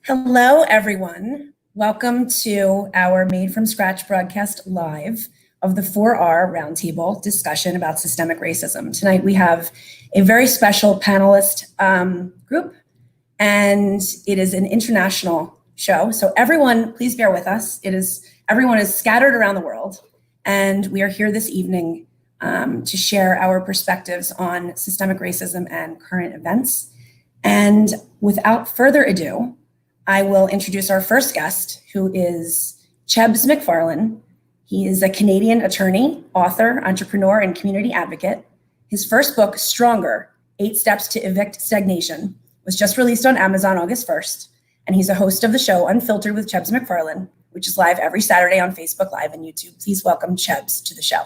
Hello, everyone. Welcome to our Made from Scratch broadcast live of the 4R Roundtable discussion about systemic racism. Tonight we have a very special panelist group, and it is an international show. So everyone, please bear with us. Everyone is scattered around the world, and we are here this evening to share our perspectives on systemic racism and current events. And without further ado, I will introduce our first guest, who is Chebs McFarlane. He is a Canadian attorney, author, entrepreneur, and community advocate. His first book, Stronger, 8 Steps to Evict Stagnation, was just released on Amazon August 1st, and he's a host of the show Unfiltered with Chebs McFarlane, which is live every Saturday on Facebook Live and YouTube. Please welcome Chebs to the show.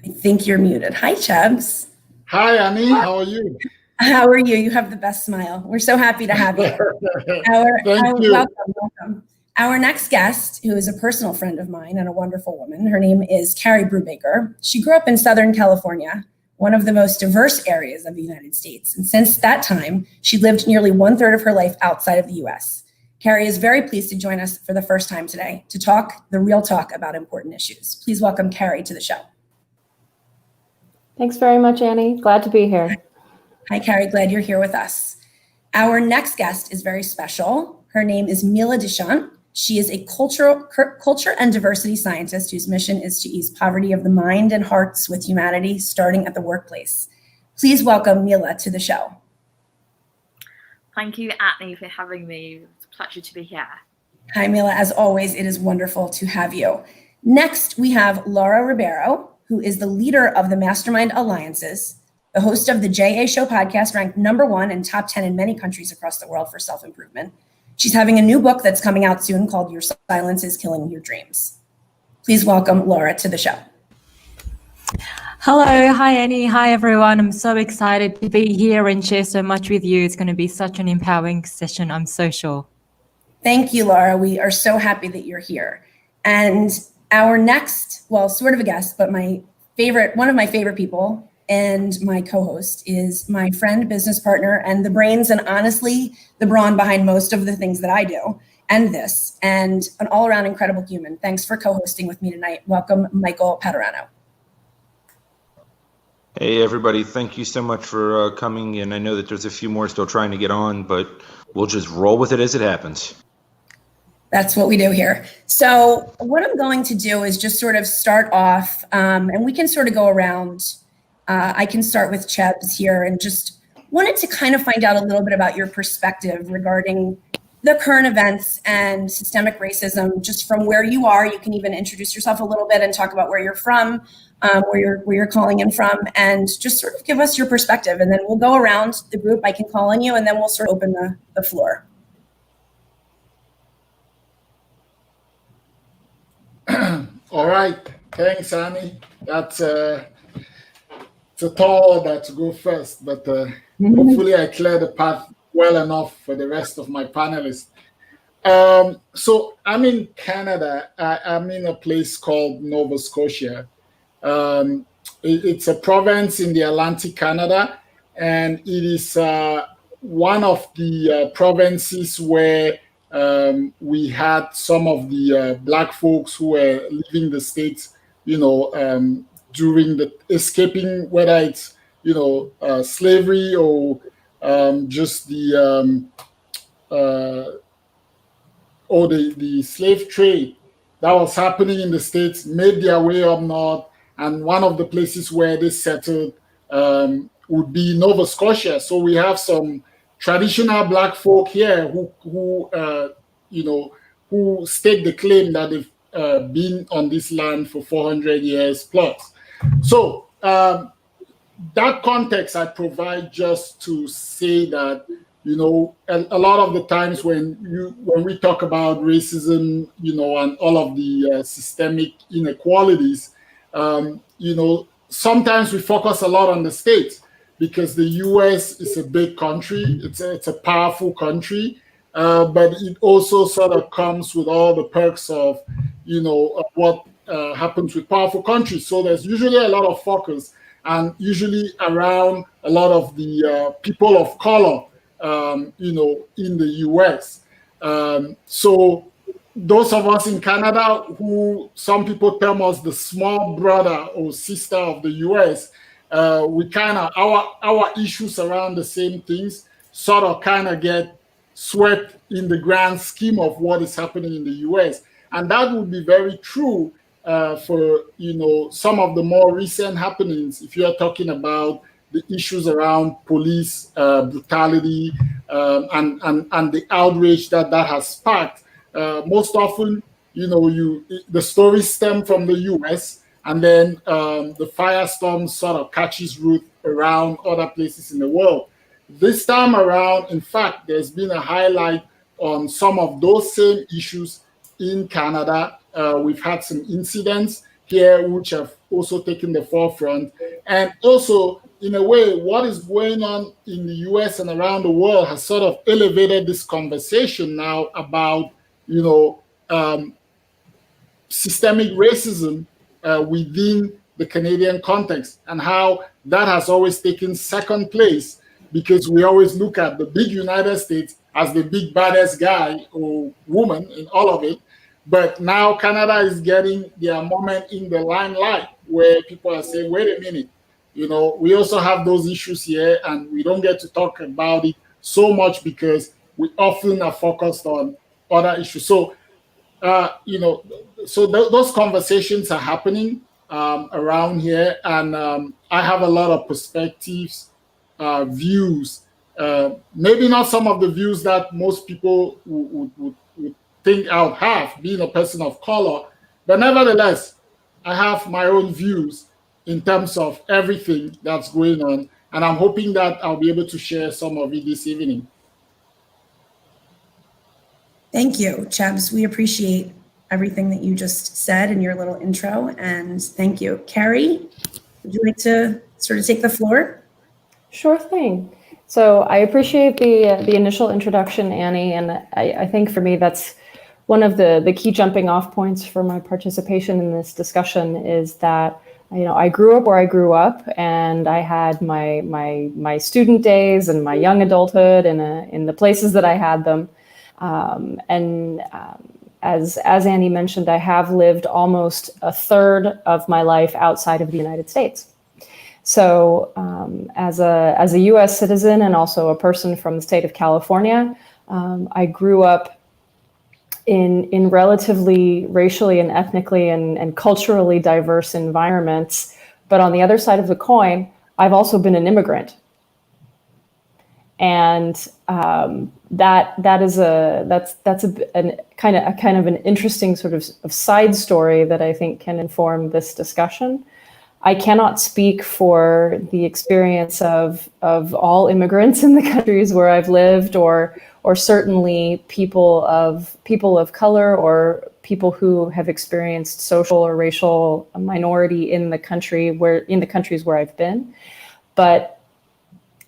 I think you're muted. Hi, Chebs. Hi, Annie. How are you? How are you? You have the best smile. We're so happy to have you. Thank you. Welcome. Our next guest, who is a personal friend of mine and a wonderful woman, her name is Carrie Brubaker. She grew up in Southern California, one of the most diverse areas of the United States. And since that time, she lived nearly 1/3 of her life outside of the US. Carrie is very pleased to join us for the first time today to talk the real talk about important issues. Please welcome Carrie to the show. Thanks very much, Annie. Glad to be here. Hi, Carrie. Glad you're here with us. Our next guest is very special. Her name is Mila Dechant. She is a culture and diversity scientist whose mission is to ease poverty of the mind and hearts with humanity, starting at the workplace. Please welcome Mila to the show. Thank you, Annie, for having me. It's a pleasure to be here. Hi, Mila. As always, it is wonderful to have you. Next, we have Laura Ribeiro, who is the leader of the Mastermind Alliances, the host of the JA Show podcast, ranked #1 and top 10 in many countries across the world for self-improvement. She's having a new book that's coming out soon called Your Silence is Killing Your Dreams. Please welcome Laura to the show. Hello, hi Annie, hi everyone. I'm so excited to be here and share so much with you. It's going to be such an empowering session, I'm so sure. Thank you, Laura. We are so happy that you're here. And our next, well, sort of a guest, but one of my favorite people and my co-host is my friend, business partner, and the brains and honestly, the brawn behind most of the things that I do and an all-around incredible human. Thanks for co-hosting with me tonight. Welcome, Michael Padurano. Hey, everybody. Thank you so much for coming. And I know that there's a few more still trying to get on, but we'll just roll with it as it happens. That's what we do here. So what I'm going to do is just sort of start off, and we can sort of go around. I can start with Chebs here and just wanted to kind of find out a little bit about your perspective regarding the current events and systemic racism, just from where you are. You can even introduce yourself a little bit and talk about where you're from, where you're calling in from, and just sort of give us your perspective. And then we'll go around the group. I can call on you, and then we'll sort of open the floor. All right. Thanks, Annie. That's it's a tall order to go first, but hopefully I clear the path well enough for the rest of my panelists. So I'm in Canada. I'm in a place called Nova Scotia. It's a province in the Atlantic Canada, and it is one of the provinces where we had some of the Black folks who were leaving the States, during the escaping, whether it's, slavery or just the slave trade that was happening in the States, made their way up north. And one of the places where they settled would be Nova Scotia. So we have some traditional Black folk here who stake the claim that they've been on this land for 400 years plus. So that context I provide just to say that, a lot of the times when we talk about racism, and all of the systemic inequalities, sometimes we focus a lot on the States because the US is a big country. It's a powerful country, but it also sort of comes with all the perks of, what happens with powerful countries. So there's usually a lot of focus and usually around a lot of the people of color, in the US. So those of us in Canada, who some people term us the small brother or sister of the US, we kind of, our issues around the same things sort of kind of get swept in the grand scheme of what is happening in the US. And that would be very true for some of the more recent happenings. If you're talking about the issues around police brutality and the outrage that has sparked, most often, the stories stem from the US, and then the firestorm sort of catches root around other places in the world. This time around, in fact, there's been a highlight on some of those same issues in Canada. We've had some incidents here which have also taken the forefront. And also, in a way, what is going on in the US and around the world has sort of elevated this conversation now about, systemic racism within the Canadian context, and how that has always taken second place, because we always look at the big United States as the big baddest guy or woman in all of it. But now Canada is getting their moment in the limelight, where people are saying, wait a minute, we also have those issues here, and we don't get to talk about it so much because we often are focused on other issues. So, those conversations are happening around here, and I have a lot of perspectives, views, maybe not some of the views that most people would think I would have, being a person of color, but nevertheless, I have my own views in terms of everything that's going on, and I'm hoping that I'll be able to share some of it this evening. Thank you, Chebs. We appreciate everything that you just said in your little intro, and thank you. Carrie, would you like to sort of take the floor? Sure thing. So I appreciate the initial introduction, Annie, and I think for me that's one of the key jumping off points for my participation in this discussion is that I grew up where I grew up, and I had my student days and my young adulthood in the places that I had them. As Annie mentioned, I have lived almost a third of my life outside of the United States. So as a US citizen and also a person from the state of California, I grew up in relatively racially and ethnically and culturally diverse environments. But on the other side of the coin, I've also been an immigrant. And that's a kind of an interesting sort of side story that I think can inform this discussion. I cannot speak for the experience of all immigrants in the countries where I've lived, or certainly people of color or people who have experienced social or racial minority in the countries where I've been. But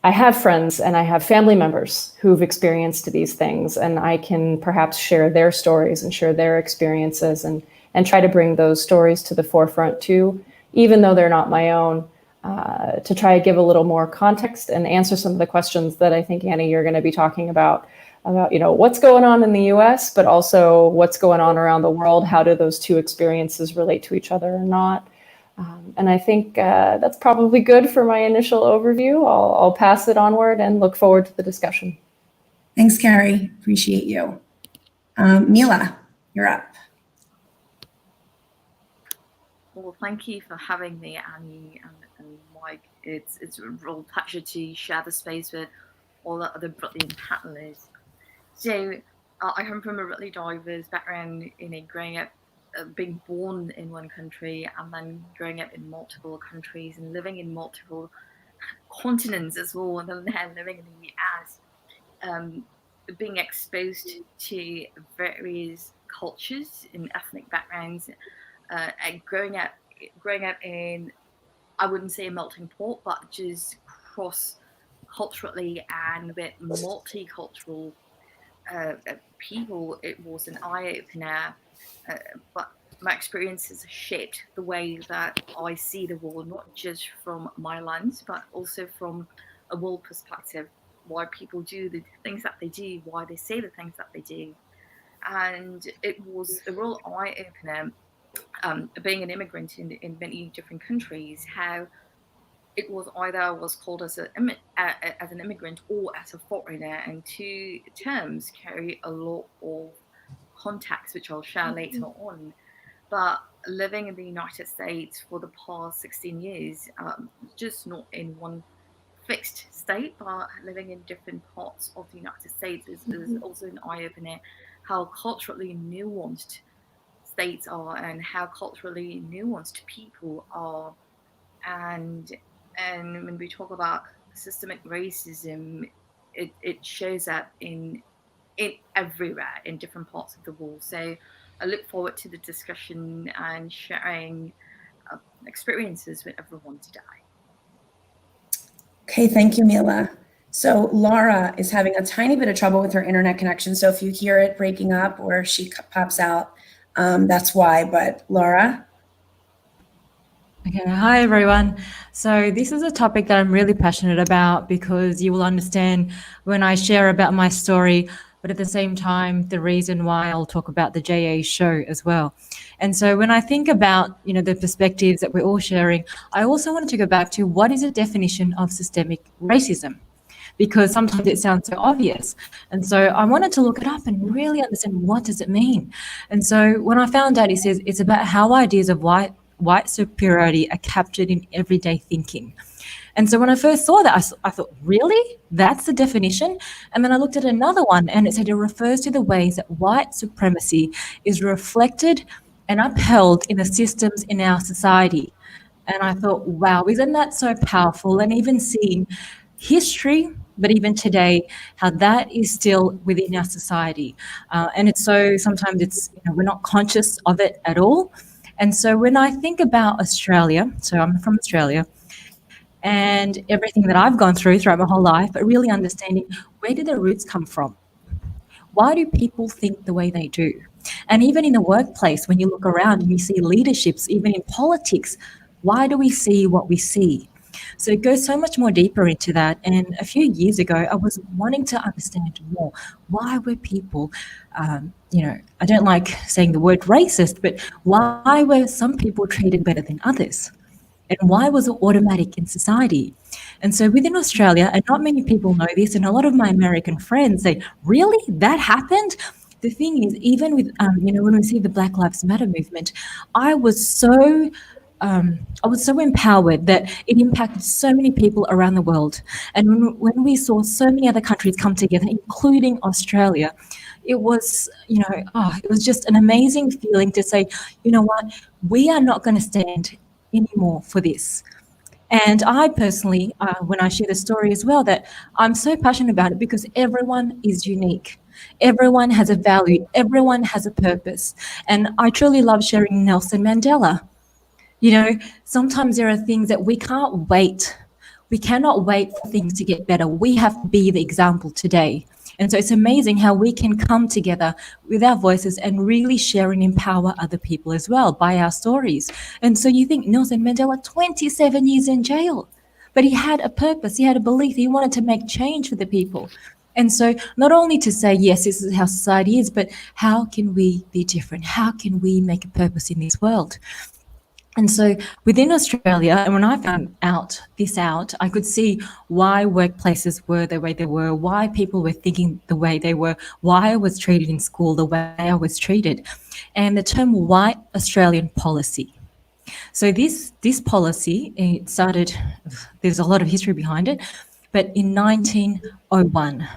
I have friends and I have family members who've experienced these things, and I can perhaps share their stories and share their experiences and try to bring those stories to the forefront too, even though they're not my own, to try to give a little more context and answer some of the questions that I think, Annie, you're going to be talking about what's going on in the US, but also what's going on around the world. How do those two experiences relate to each other or not? And I think that's probably good for my initial overview. I'll pass it onward and look forward to the discussion. Thanks, Carrie. Appreciate you. Mila, you're up. Well, thank you for having me, Annie and Mike. It's a real pleasure to share the space with all the other brilliant panelists. So I come from a really diverse background, growing up, being born in one country and then growing up in multiple countries and living in multiple continents as well, and then living in the US, being exposed to various cultures and ethnic backgrounds, and growing up in, I wouldn't say a melting pot, but just cross-culturally and with multicultural people. It was an eye-opener. But my experiences shaped the way that I see the world, not just from my lens, but also from a world perspective. Why people do the things that they do, why they say the things that they do. And it was a real eye-opener, being an immigrant in many different countries, how it was either I was called as an immigrant or as a foreigner, and two terms carry a lot of context, which I'll share later on. But living in the United States for the past 16 years, just not in one fixed state, but living in different parts of the United States is also an eye-opener, how culturally nuanced states are and how culturally nuanced people are. And when we talk about systemic racism, it shows up in everywhere in different parts of the world. So I look forward to the discussion and sharing experiences with everyone today. Okay, thank you, Mila. So Laura is having a tiny bit of trouble with her internet connection. So if you hear it breaking up or she pops out, that's why. But Laura? Okay, hi everyone. So this is a topic that I'm really passionate about because you will understand when I share about my story, but at the same time, the reason why I'll talk about the JA show as well. And so when I think about, the perspectives that we're all sharing, I also wanted to go back to what is a definition of systemic racism? Because sometimes it sounds so obvious. And so I wanted to look it up and really understand what does it mean. And so when I found out, it says it's about how ideas of white superiority are captured in everyday thinking. And so when I first saw that, I thought, really? That's the definition? And then I looked at another one and it said it refers to the ways that white supremacy is reflected and upheld in the systems in our society. And I thought, wow, isn't that so powerful? And even seeing history, but even today, how that is still within our society. And it's so, sometimes it's, we're not conscious of it at all. And so when I think about Australia, so I'm from Australia, and everything that I've gone throughout my whole life, but really understanding where do the roots come from? Why do people think the way they do? And even in the workplace, when you look around and you see leaderships, even in politics, why do we see what we see? So it goes so much more deeper into that. And a few years ago, I was wanting to understand more. Why were people, I don't like saying the word racist, but why were some people treated better than others? And why was it automatic in society? And so within Australia, and not many people know this, and a lot of my American friends say, really? That happened? The thing is, even with, when we see the Black Lives Matter movement, I was so empowered that it impacted so many people around the world. And when we saw so many other countries come together, including Australia, it was, it was just an amazing feeling to say, you know what, we are not going to stand anymore for this. And I personally, when I share the story as well, that I'm so passionate about it because everyone is unique. Everyone has a value. Everyone has a purpose. And I truly love sharing Nelson Mandela. Sometimes there are things that we can't wait. We cannot wait for things to get better. We have to be the example today. And so it's amazing how we can come together with our voices and really share and empower other people as well by our stories. And so you think Nelson Mandela, 27 years in jail, but he had a purpose, he had a belief, he wanted to make change for the people. And so not only to say, yes, this is how society is, but how can we be different? How can we make a purpose in this world? And so within Australia, and when I found out, I could see why workplaces were the way they were, why people were thinking the way they were, why I was treated in school the way I was treated, and the term white Australian policy. So this policy, it started, there's a lot of history behind it, but in 1901.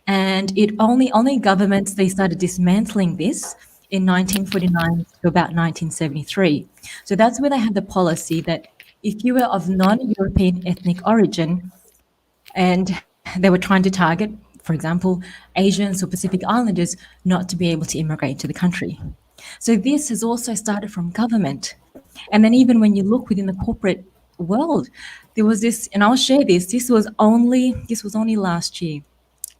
And it only governments, they started dismantling this in 1949 to about 1973. So that's where they had the policy that if you were of non-European ethnic origin and they were trying to target, for example, Asians or Pacific Islanders, not to be able to immigrate to the country. So this has also started from government. And then even when you look within the corporate world, there was this, and I'll share this, this was only last year.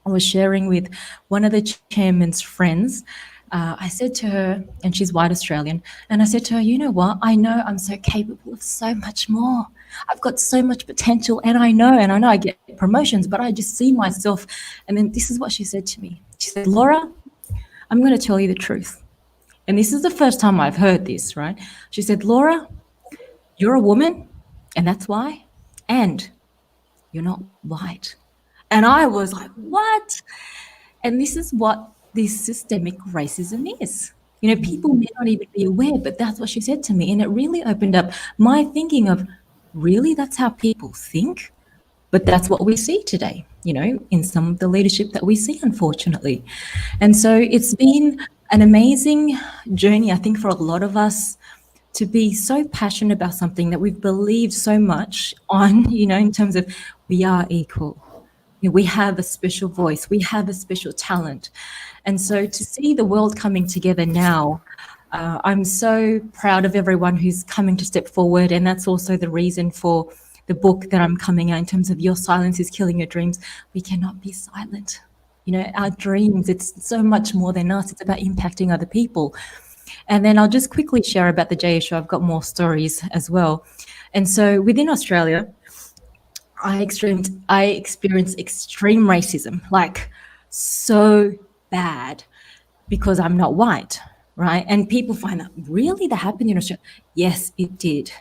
I was sharing with one of the chairman's friends I said to her, and she's white Australian, and I said to her, you know what? I know I'm so capable of so much more. I've got so much potential, and I know I get promotions, but I just see myself. And then this is what she said to me. She said, Laura, I'm going to tell you the truth. And this is the first time I've heard this, right? She said, Laura, you're a woman, and that's why, and you're not white. And I was like, what? And this is what this systemic racism is. You know, people may not even be aware, but that's what she said to me. And it really opened up my thinking of, really, that's how people think? But that's what we see today, you know, in some of the leadership that we see, unfortunately. And so it's been an amazing journey, I think, for a lot of us to be so passionate about something that we've believed so much on, you know, in terms of we are equal. You know, we have a special voice, we have a special talent. And so to see the world coming together now, I'm so proud of everyone who's coming to step forward. And that's also the reason for the book that I'm coming out in terms of Your Silence is Killing Your Dreams. We cannot be silent. You know, our dreams, it's so much more than us. It's about impacting other people. And then I'll just quickly share about the JA show. I've got more stories as well. And so within Australia, I experienced extreme racism, like so bad, because I'm not white, right? And people find that, really, that happened in Australia? Yes, it did.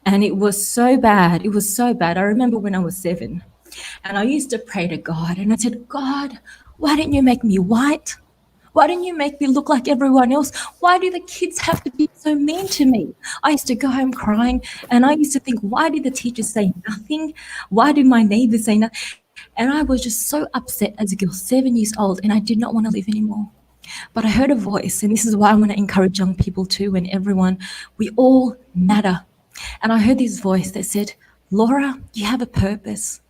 And it was so bad. It was so bad. I remember when I was 7, and I used to pray to God, and I said, God, why didn't you make me white? Why didn't you make me look like everyone else? Why do the kids have to be so mean to me? I used to go home crying, and I used to think, why did the teachers say nothing? Why did my neighbors say nothing? And I was just so upset as a girl, 7 years old, and I did not want to live anymore. But I heard a voice, and this is why I want to encourage young people too, and everyone, we all matter. And I heard this voice that said, Laura, you have a purpose.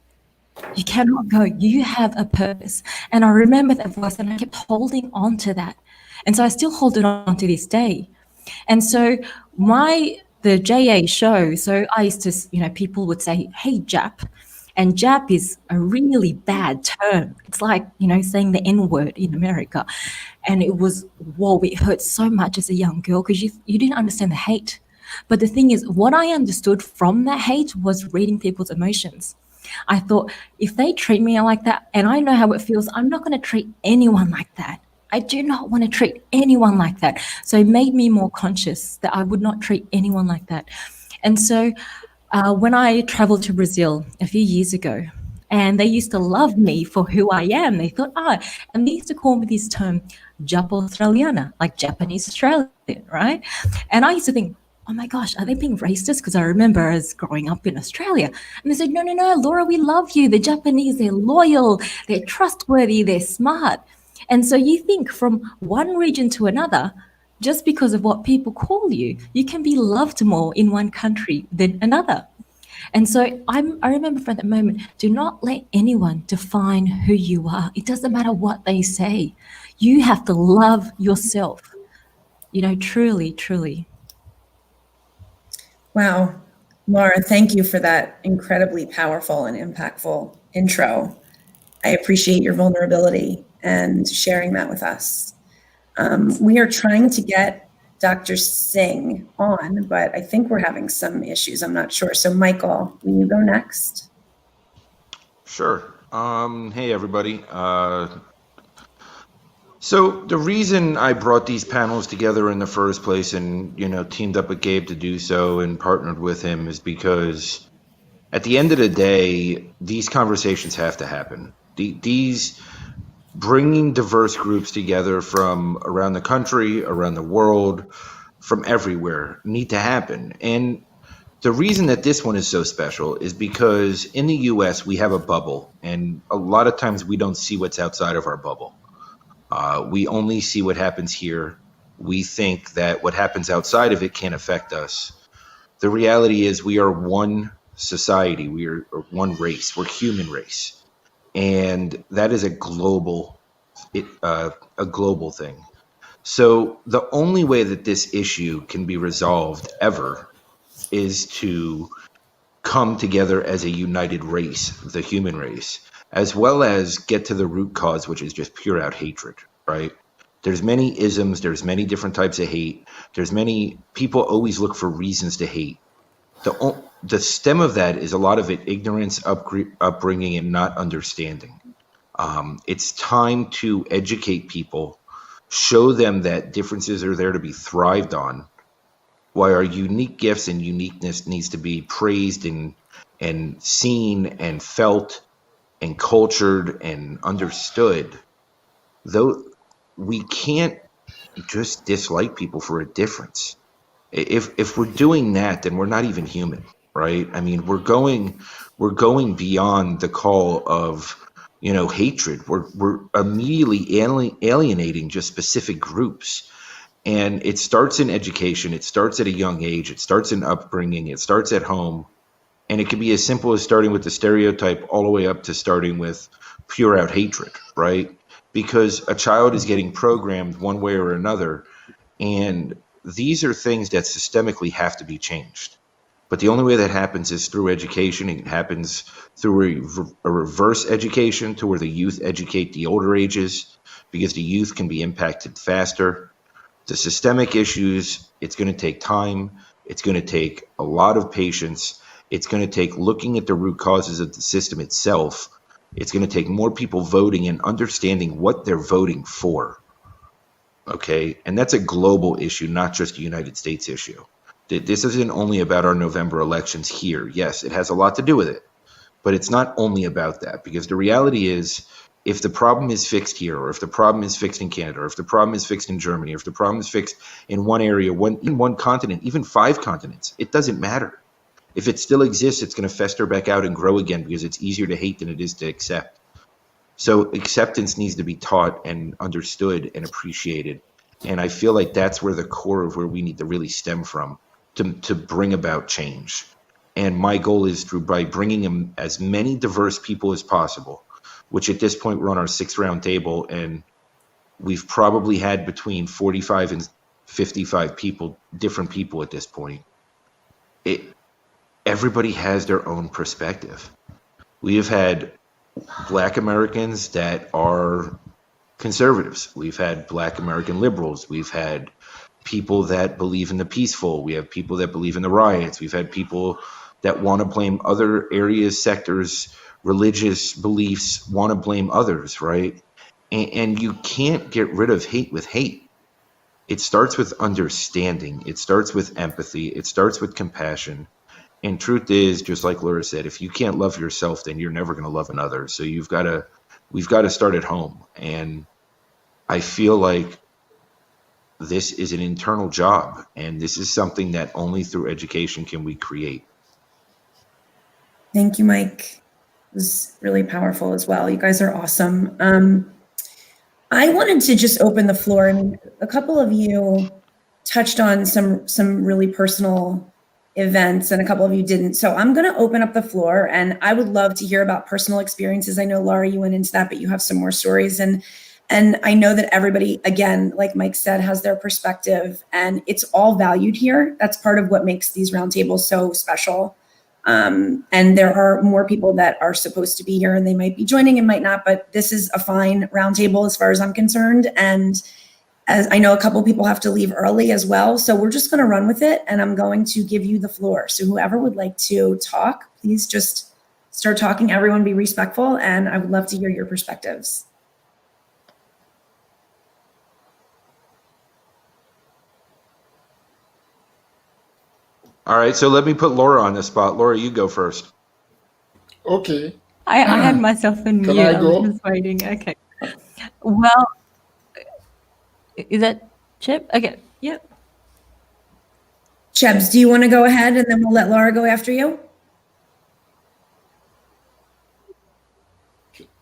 You cannot go. You have a purpose. And I remember that voice, and I kept holding on to that. And so I still hold it on to this day. And so the JA show, so I used to, you know, people would say, hey, Jap. And Jap is a really bad term. It's like, you know, saying the N-word in America. And it was, whoa, it hurt so much as a young girl because you didn't understand the hate. But the thing is, what I understood from that hate was reading people's emotions. I thought, if they treat me like that, and I know how it feels, I'm not going to treat anyone like that. I do not want to treat anyone like that. So it made me more conscious that I would not treat anyone like that. And so when I traveled to Brazil a few years ago, and they used to love me for who I am, they thought, and they used to call me this term, Japo Australiana, like Japanese Australian, right? And I used to think, oh my gosh, are they being racist? Because I remember as growing up in Australia. And they said, no, Laura, we love you. The Japanese, they're loyal, they're trustworthy, they're smart. And so you think from one region to another, just because of what people call you, you can be loved more in one country than another. And so I remember from that moment, do not let anyone define who you are. It doesn't matter what they say. You have to love yourself, you know, truly, truly. Wow. Laura, thank you for that incredibly powerful and impactful intro. I appreciate your vulnerability and sharing that with us. We are trying to get Dr. Singh on, but I think we're having some issues. I'm not sure. So Michael, will you go next? Sure. Hey, everybody. So the reason I brought these panels together in the first place and, you know, teamed up with Gabe to do so and partnered with him is because at the end of the day, these conversations have to happen. These bringing diverse groups together from around the country, around the world, from everywhere need to happen. And the reason that this one is so special is because in the US, we have a bubble, and a lot of times we don't see what's outside of our bubble. We only see what happens here. We think that what happens outside of it can't affect us. The reality is we are one society. We are one race. We're human race. And that is a global thing. So the only way that this issue can be resolved ever is to come together as a united race, the human race, as well as get to the root cause, which is just pure out hatred, right? There's many isms, there's many different types of hate. There's many people always look for reasons to hate. The stem of that is a lot of it ignorance, upbringing, and not understanding. It's time to educate people, show them that differences are there to be thrived on, why our unique gifts and uniqueness needs to be praised and seen and felt and cultured and understood. Though we can't just dislike people for a difference. If we're doing that, then we're not even human, right? I mean, we're going beyond the call of, hatred. We're immediately alienating just specific groups. And it starts in education. It starts at a young age. It starts in upbringing. It starts at home. And it can be as simple as starting with the stereotype all the way up to starting with pure out hatred, right? Because a child is getting programmed one way or another. And these are things that systemically have to be changed. But the only way that happens is through education. It happens through a reverse education to where the youth educate the older ages, because the youth can be impacted faster. The systemic issues, it's going to take time. It's going to take a lot of patience. It's going to take looking at the root causes of the system itself. It's going to take more people voting and understanding what they're voting for. Okay? And that's a global issue, not just a United States issue. This isn't only about our November elections here. Yes, it has a lot to do with it. But it's not only about that, because the reality is, if the problem is fixed here, or if the problem is fixed in Canada, or if the problem is fixed in Germany, or if the problem is fixed in one area, in one continent, even 5 continents, it doesn't matter. If it still exists, it's going to fester back out and grow again, because it's easier to hate than it is to accept. So acceptance needs to be taught and understood and appreciated. And I feel like that's where the core of where we need to really stem from to bring about change. And my goal is by bringing in as many diverse people as possible, which at this point we're on our 6th round table, and we've probably had between 45 and 55 people, different people at this point. Everybody has their own perspective. We have had Black Americans that are conservatives. We've had Black American liberals. We've had people that believe in the peaceful. We have people that believe in the riots. We've had people that want to blame other areas, sectors, religious beliefs, want to blame others, right? And you can't get rid of hate with hate. It starts with understanding. It starts with empathy. It starts with compassion. And truth is, just like Laura said, if you can't love yourself, then you're never going to love another. So we've got to start at home. And I feel like this is an internal job, and this is something that only through education can we create. Thank you, Mike. It was really powerful as well. You guys are awesome. I wanted to just open the floor. I mean, a couple of you touched on some really personal events, and a couple of you didn't. So I'm going to open up the floor, and I would love to hear about personal experiences. I know, Laura, you went into that, but you have some more stories. And I know that everybody, again, like Mike said, has their perspective, and it's all valued here. That's part of what makes these roundtables so special. And there are more people that are supposed to be here, and they might be joining and might not, but this is a fine roundtable as far as I'm concerned. And as I know, a couple people have to leave early as well. So we're just going to run with it, and I'm going to give you the floor. So whoever would like to talk, please just start talking. Everyone be respectful, and I would love to hear your perspectives. All right, so let me put Laura on the spot. Laura, you go first. Okay. I had myself in mute. Can I go? I'm just waiting. Okay. Well, is that Chip? Okay. Yep. Chebs, do you want to go ahead, and then we'll let Laura go after you?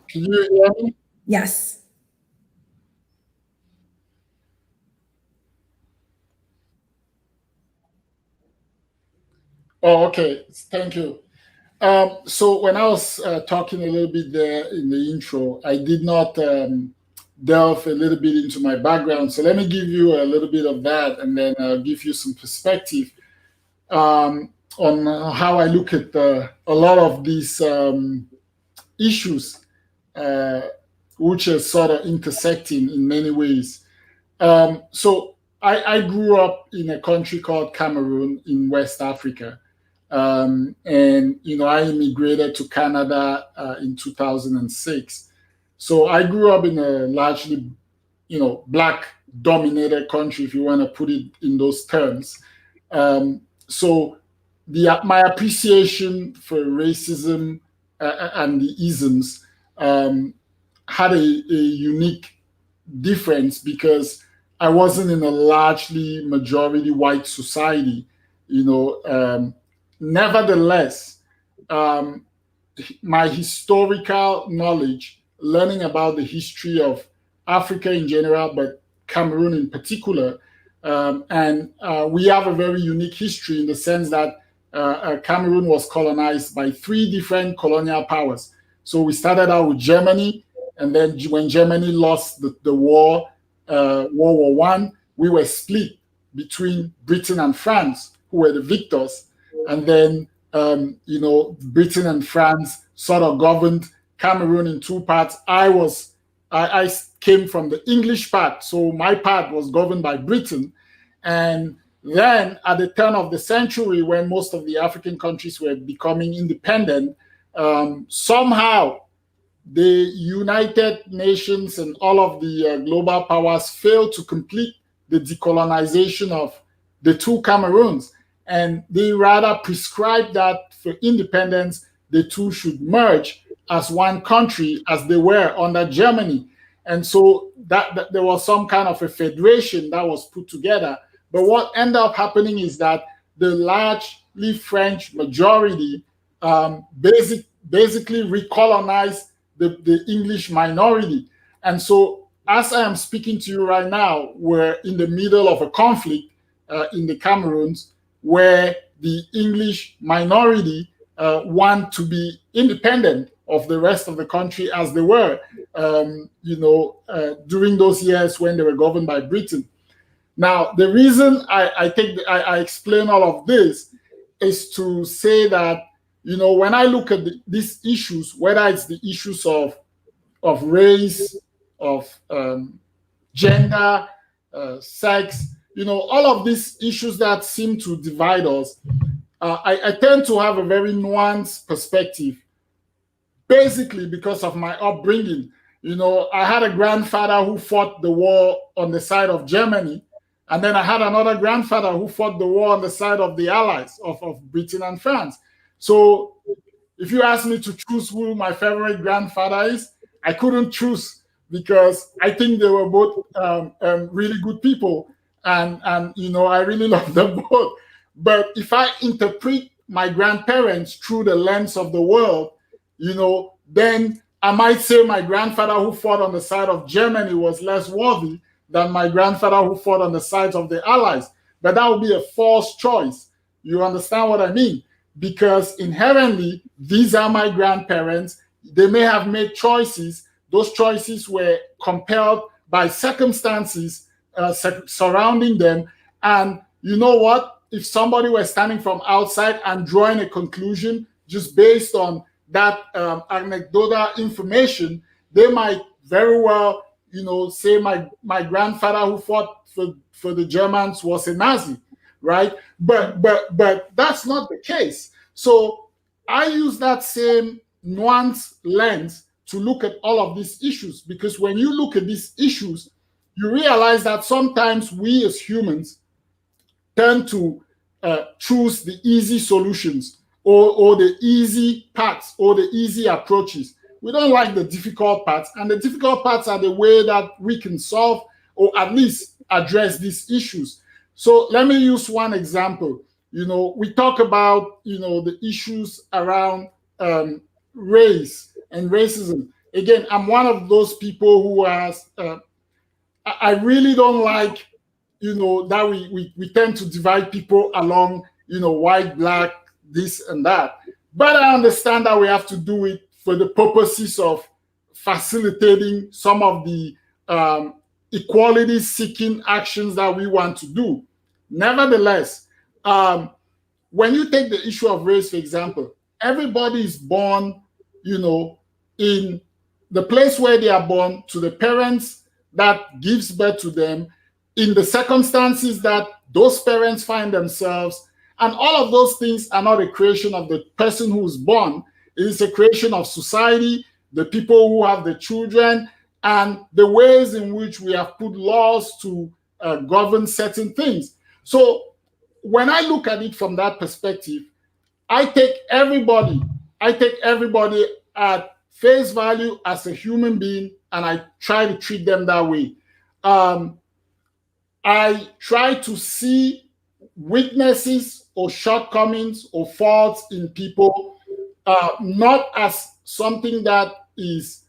Can you hear me? Yes. Oh, okay. Thank you. So when I was talking a little bit there in the intro, I did not delve a little bit into my background. So let me give you a little bit of that, and then I'll give you some perspective on how I look at a lot of these issues, which are sort of intersecting in many ways. So I grew up in a country called Cameroon in West Africa. And, I immigrated to Canada in 2006. So I grew up in a largely, Black dominated country, if you want to put it in those terms. So my appreciation for racism and the isms had a unique difference because I wasn't in a largely majority white society, Nevertheless, my historical knowledge, learning about the history of Africa in general, but Cameroon in particular, and we have a very unique history in the sense that Cameroon was colonized by 3 different colonial powers. So we started out with Germany, and then when Germany lost the war, World War I, we were split between Britain and France, who were the victors. And then, Britain and France sort of governed Cameroon in 2 parts. I came from the English part, so my part was governed by Britain. And then at the turn of the century, when most of the African countries were becoming independent, somehow the United Nations and all of the global powers failed to complete the decolonization of the 2 Cameroons. And they rather prescribed that for independence, the 2 should merge as one country as they were under Germany. And so that there was some kind of a federation that was put together. But what ended up happening is that the largely French majority basically recolonized the English minority. And so as I am speaking to you right now, we're in the middle of a conflict in the Cameroons where the English minority want to be independent of the rest of the country as they were, during those years when they were governed by Britain. Now, the reason I explain all of this is to say that, when I look at these issues, whether it's the issues of race, of gender, sex, all of these issues that seem to divide us, I tend to have a very nuanced perspective, basically because of my upbringing. I had a grandfather who fought the war on the side of Germany, and then I had another grandfather who fought the war on the side of the Allies, of Britain and France. So if you ask me to choose who my favorite grandfather is, I couldn't choose because I think they were both really good people. And I really love them both. But if I interpret my grandparents through the lens of the world, then I might say my grandfather who fought on the side of Germany was less worthy than my grandfather who fought on the sides of the Allies. But that would be a false choice. You understand what I mean? Because inherently, these are my grandparents. They may have made choices. Those choices were compelled by circumstances surrounding them. And you know what? If somebody were standing from outside and drawing a conclusion just based on that anecdotal information, they might very well, say my grandfather who fought for the Germans was a Nazi, right? But that's not the case. So I use that same nuanced lens to look at all of these issues, because when you look at these issues, you realize that sometimes we as humans tend to choose the easy solutions or the easy paths or the easy approaches. We don't like the difficult parts, and the difficult parts are the way that we can solve or at least address these issues. So let me use one example. We talk about, the issues around race and racism. Again, I'm one of those people who has, I really don't like, that we tend to divide people along, white, black, this and that. But I understand that we have to do it for the purposes of facilitating some of the equality-seeking actions that we want to do. Nevertheless, when you take the issue of race, for example, everybody is born, in the place where they are born, to the parents that gives birth to them, in the circumstances that those parents find themselves. And all of those things are not a creation of the person who is born. It is a creation of society, the people who have the children, and the ways in which we have put laws to govern certain things. So when I look at it from that perspective, I take everybody at face value as a human being, and I try to treat them that way. I try to see weaknesses or shortcomings or faults in people, not as something that is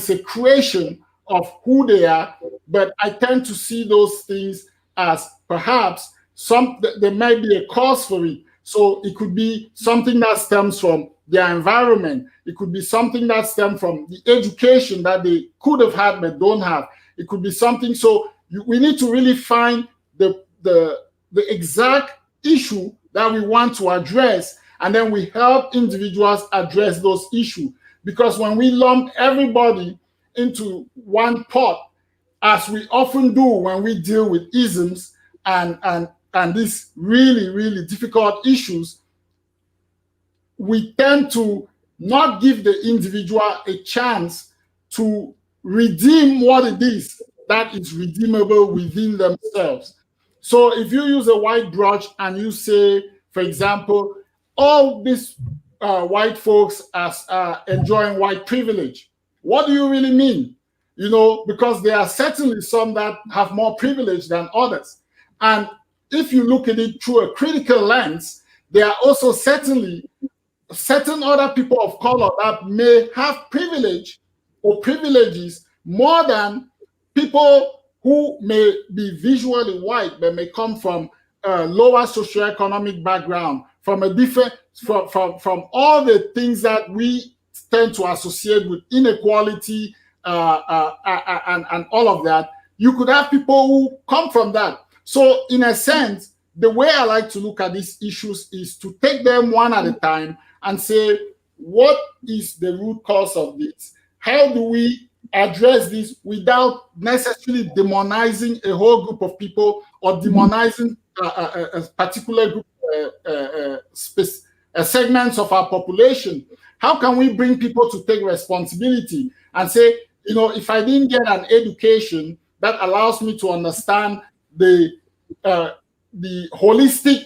a creation of who they are, but I tend to see those things as perhaps there might be a cause for it. So it could be something that stems from their environment. It could be something that stems from the education that they could have had but don't have. It could be something. So we need to really find the exact issue that we want to address, and then we help individuals address those issues. Because when we lump everybody into one pot, as we often do when we deal with isms and these really, really difficult issues, we tend to not give the individual a chance to redeem what it is that is redeemable within themselves. So if you use a white broach and you say, for example, all these white folks as enjoying white privilege, what do you really mean? You know, because there are certainly some that have more privilege than others. And if you look at it through a critical lens, there are also certainly certain other people of color that may have privilege or privileges more than people who may be visually white but may come from a lower socioeconomic background, from a different, from all the things that we tend to associate with inequality and all of that. You could have people who come from that. So in a sense, the way I like to look at these issues is to take them one at a time and say, what is the root cause of this? How do we address this without necessarily demonizing a whole group of people or demonizing a particular group, segments of our population? How can we bring people to take responsibility and say, you know, if I didn't get an education that allows me to understand the holistic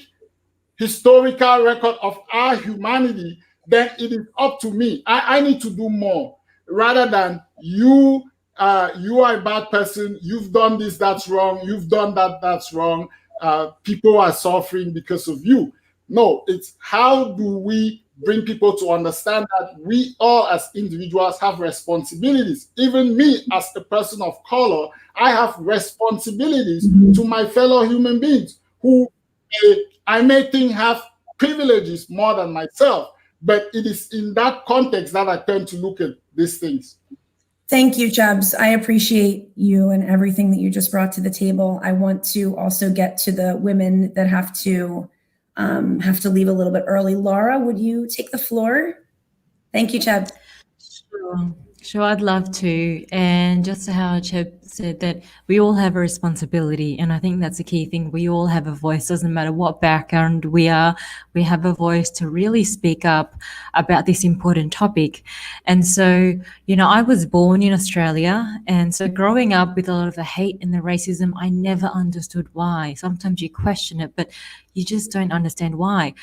historical record of our humanity, then it is up to me. I need to do more rather than you are a bad person, you've done this, that's wrong, you've done that, that's wrong, people are suffering because of you. No, it's how do we bring people to understand that we all as individuals have responsibilities. Even me as a person of color, I have responsibilities to my fellow human beings who I may think have privileges more than myself, but it is in that context that I tend to look at these things. Thank you, Chubbs. I appreciate you and everything that you just brought to the table. I want to also get to the women that have to leave a little bit early. Laura, would you take the floor? Thank you, Chubb. Sure, I'd love to. And just how Chubb said that we all have a responsibility, and I think that's a key thing. We all have a voice, doesn't matter what background we are, we have a voice to really speak up about this important topic. And so, you know, I was born in Australia, and so growing up with a lot of the hate and the racism, I never understood why. Sometimes you question it, but you just don't understand why.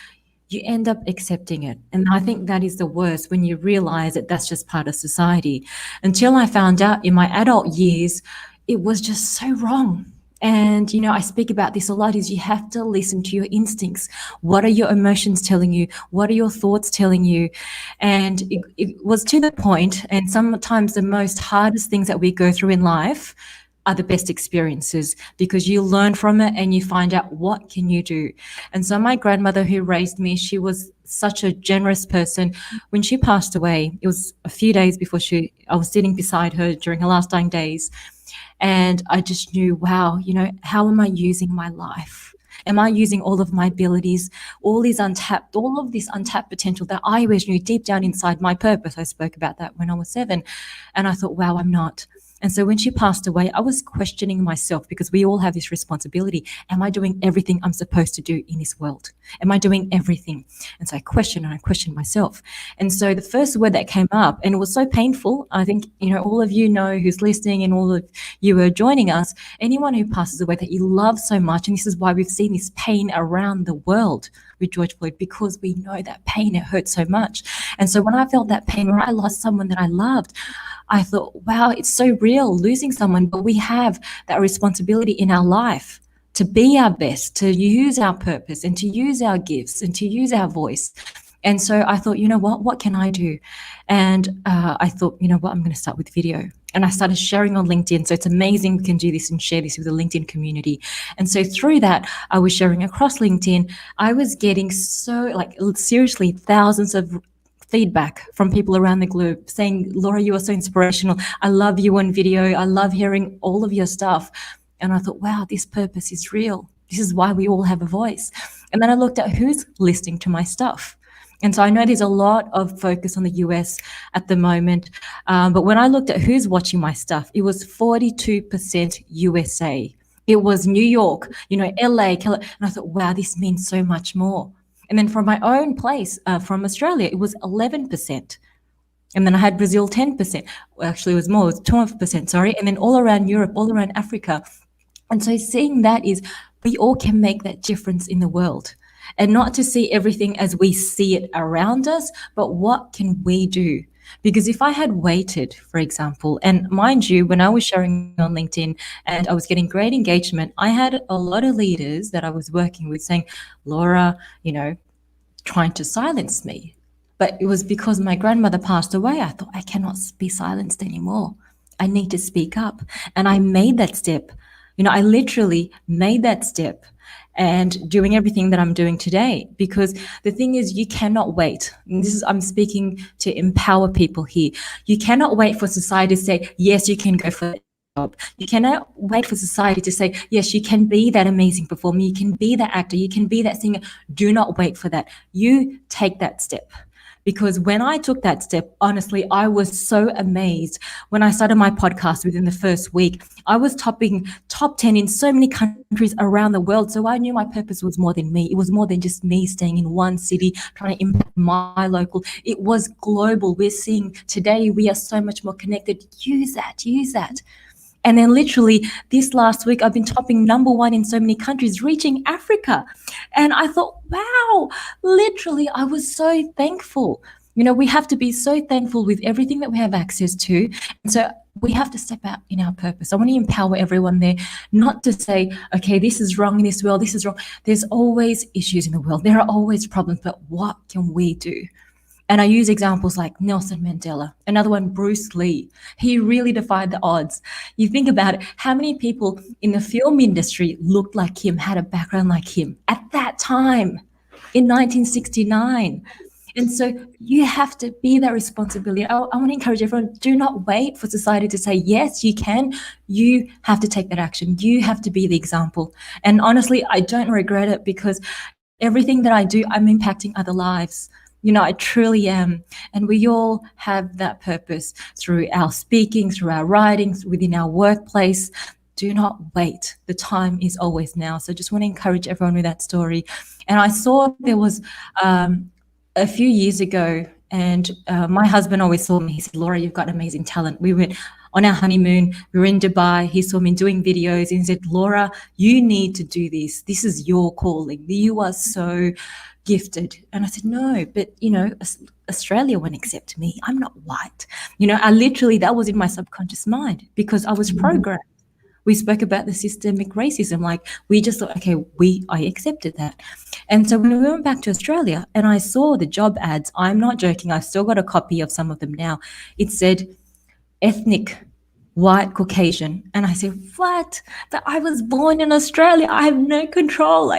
You end up accepting it. And I think that is the worst, when you realize that that's just part of society. Until I found out in my adult years, it was just so wrong. And, you know, I speak about this a lot, is you have to listen to your instincts. What are your emotions telling you? What are your thoughts telling you? And it was to the point, and sometimes the most hardest things that we go through in life are the best experiences, because you learn from it and you find out what can you do. And so my grandmother who raised me, she was such a generous person. When she passed away, it was a few days before I was sitting beside her during her last dying days. And I just knew, wow, you know, how am I using my life? Am I using all of my abilities, all of this untapped potential that I always knew deep down inside my purpose? I spoke about that when I was 7. And I thought, wow, I'm not. And so when she passed away, I was questioning myself, because we all have this responsibility. Am I doing everything I'm supposed to do in this world? Am I doing everything? And so I questioned myself. And so the first word that came up, and it was so painful, I think, all of you know who's listening, and all of you are joining us, anyone who passes away that you love so much, and this is why we've seen this pain around the world with George Floyd, because we know that pain, it hurts so much. And so when I felt that pain, when I lost someone that I loved, I thought, wow, it's so real losing someone, but we have that responsibility in our life to be our best, to use our purpose, and to use our gifts, and to use our voice. And so I thought, what can I do? And I thought, I'm going to start with video. And I started sharing on LinkedIn. So it's amazing we can do this and share this with the LinkedIn community. And so through that, I was sharing across LinkedIn. I was getting seriously thousands of feedback from people around the globe saying, Laura, you are so inspirational. I love you on video. I love hearing all of your stuff. And I thought, wow, this purpose is real. This is why we all have a voice. And then I looked at who's listening to my stuff. And so I know there's a lot of focus on the US at the moment. But when I looked at who's watching my stuff, it was 42% USA. It was New York, LA, and I thought, wow, this means so much more. And then from my own place, from Australia, it was 11%. And then I had Brazil 10%. Well, actually, it was more, it was 12%, sorry. And then all around Europe, all around Africa. And so seeing that is, we all can make that difference in the world. And not to see everything as we see it around us, but what can we do? Because if I had waited, for example, and mind you, when I was sharing on LinkedIn and I was getting great engagement, I had a lot of leaders that I was working with saying, Laura, trying to silence me. But it was because my grandmother passed away. I thought, I cannot be silenced anymore. I need to speak up. And I made that step. I literally made that step, and doing everything that I'm doing today, because the thing is, you cannot wait. And I'm speaking to empower people here. You cannot wait for society to say, yes, you can go for that job. You cannot wait for society to say, yes, you can be that amazing performer. You can be that actor. You can be that singer. Do not wait for that. You take that step. Because when I took that step, honestly, I was so amazed. When I started my podcast within the first week, I was topping top 10 in so many countries around the world. So I knew my purpose was more than me. It was more than just me staying in one city, trying to impact my local. It was global. We're seeing today we are so much more connected. Use that. And then literally this last week, I've been topping #1 in so many countries, reaching Africa. And I thought, wow, literally, I was so thankful. We have to be so thankful with everything that we have access to. And so we have to step out in our purpose. I want to empower everyone there, not to say, okay, this is wrong in this world, this is wrong. There's always issues in the world. There are always problems, but what can we do? And I use examples like Nelson Mandela, another one, Bruce Lee. He really defied the odds. You think about it, how many people in the film industry looked like him, had a background like him at that time in 1969? And so you have to be that responsibility. I want to encourage everyone, do not wait for society to say, yes, you can. You have to take that action. You have to be the example. And honestly, I don't regret it, because everything that I do, I'm impacting other lives. I truly am. And we all have that purpose through our speaking, through our writings, within our workplace. Do not wait. The time is always now. So just want to encourage everyone with that story. And I saw there was a few years ago, and my husband always saw me. He said, Laura, you've got amazing talent. We went on our honeymoon. We were in Dubai. He saw me doing videos and he said, Laura, you need to do this. This is your calling. You are so gifted. And I said, no, but Australia won't accept me. I'm not white. I literally, that was in my subconscious mind, because I was programmed. We spoke about the systemic racism. Like, we just thought, okay, I accepted that. And so when we went back to Australia and I saw the job ads, I'm not joking, I've still got a copy of some of them now. It said ethnic, white, Caucasian. And I said, what? But I was born in Australia. I have no control.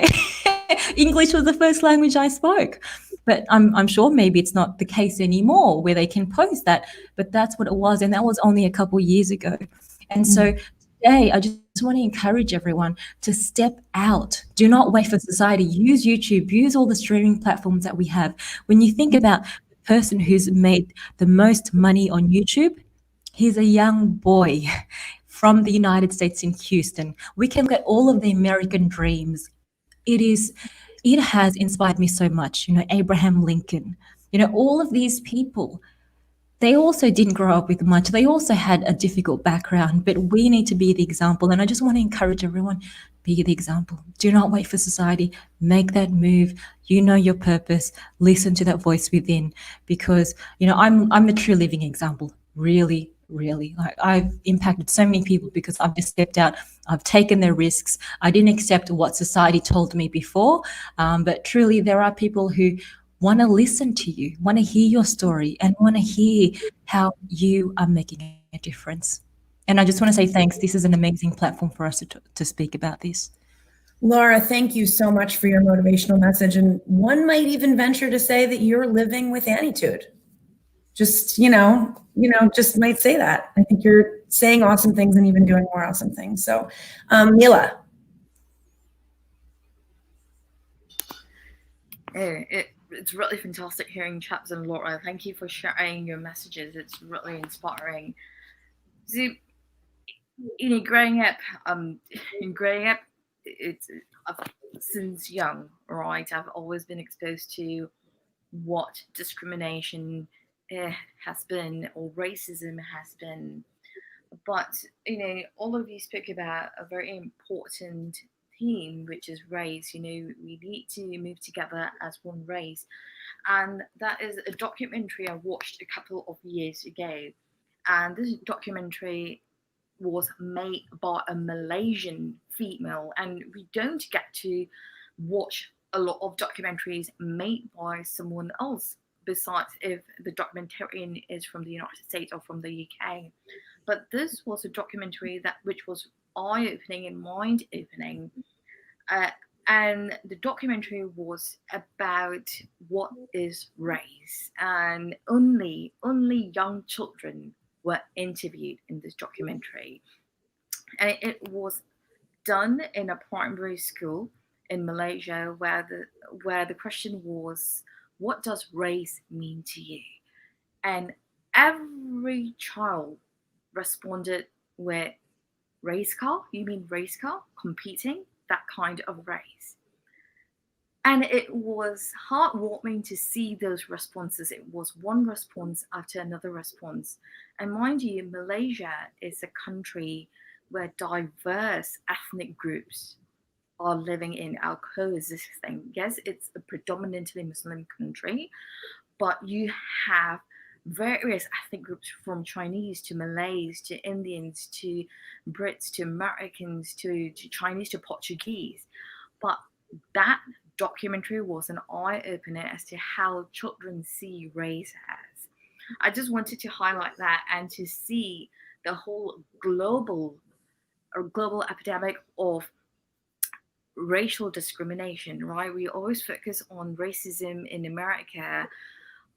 English was the first language I spoke. But I'm sure maybe it's not the case anymore where they can post that. But that's what it was. And that was only a couple of years ago. And so today, I just want to encourage everyone to step out. Do not wait for society. Use YouTube. Use all the streaming platforms that we have. When you think about the person who's made the most money on YouTube, He's a young boy from the United States in Houston. We can look at all of the American dreams. It has inspired me so much. Abraham Lincoln, all of these people, they also didn't grow up with much. They also had a difficult background, but we need to be the example. And I just want to encourage everyone, be the example. Do not wait for society. Make that move. You know your purpose. Listen to that voice within, because, I'm the true living example. Really, really. I've impacted so many people because I've just stepped out. I've taken the risks. I didn't accept what society told me before. But truly, there are people who want to listen to you, want to hear your story, and want to hear how you are making a difference. And I just want to say thanks. This is an amazing platform for us to speak about this. Laura, thank you so much for your motivational message. And one might even venture to say that you're living with Annitude. Just, just might say that. I think you're saying awesome things and even doing more awesome things. So, Mila. It's really fantastic hearing Chaps and Laura. Thank you for sharing your messages. It's really inspiring. So, growing up, since young, right? I've always been exposed to what discrimination has been, or racism has been. But all of you spoke about a very important theme, which is race. We need to move together as one race, and that is a documentary I watched a couple of years ago. And this documentary was made by a Malaysian female, and we don't get to watch a lot of documentaries made by someone else, besides if the documentarian is from the United States or from the UK. But this was a documentary which was eye-opening and mind-opening. And the documentary was about what is race, and only young children were interviewed in this documentary. And it was done in a primary school in Malaysia, where the question was, what does race mean to you? And every child responded with race car? You mean race car? Competing? That kind of race. And it was heartwarming to see those responses. It was one response after another response. And mind you, Malaysia is a country where diverse ethnic groups are living in, are coexisting. Yes, it's a predominantly Muslim country, but you have various ethnic groups, from Chinese to Malays to Indians to Brits to Americans to Chinese to Portuguese. But that documentary was an eye-opener as to how children see race as. I just wanted to highlight that, and to see the whole global epidemic of racial discrimination, right? We always focus on racism in America,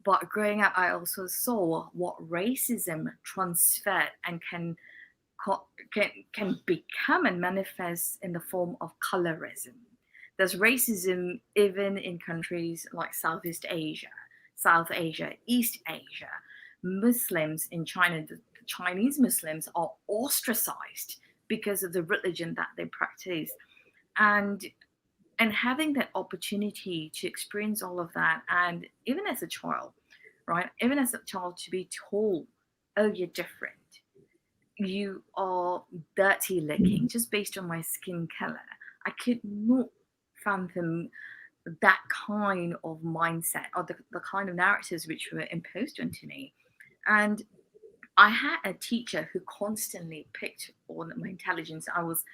but growing up, I also saw what racism transferred and can become and manifest in the form of colorism. There's racism even in countries like Southeast Asia, South Asia, East Asia. Muslims in China, the Chinese Muslims are ostracized because of the religion that they practice. And having that opportunity to experience all of that, and even as a child, right? Even as a child, to be told, oh, you're different. You are dirty looking just based on my skin color. I could not fathom that kind of mindset, or the kind of narratives which were imposed onto me. And I had a teacher who constantly picked on my intelligence. I was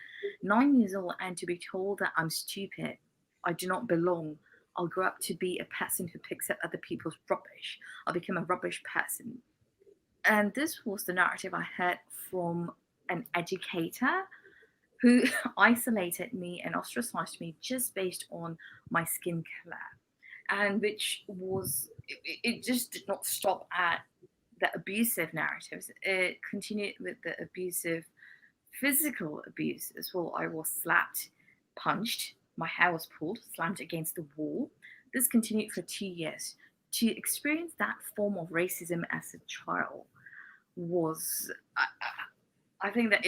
9 years old, and to be told that I'm stupid, I do not belong, I'll grow up to be a person who picks up other people's rubbish, I'll become a rubbish person. And this was the narrative I heard from an educator who isolated me and ostracized me just based on my skin color. And which was, it just did not stop at the abusive narratives. It continued with the abusive physical abuse as well. I was slapped, punched, my hair was pulled, slammed against the wall. This continued for 2 years. To experience that form of racism as a child was, I think that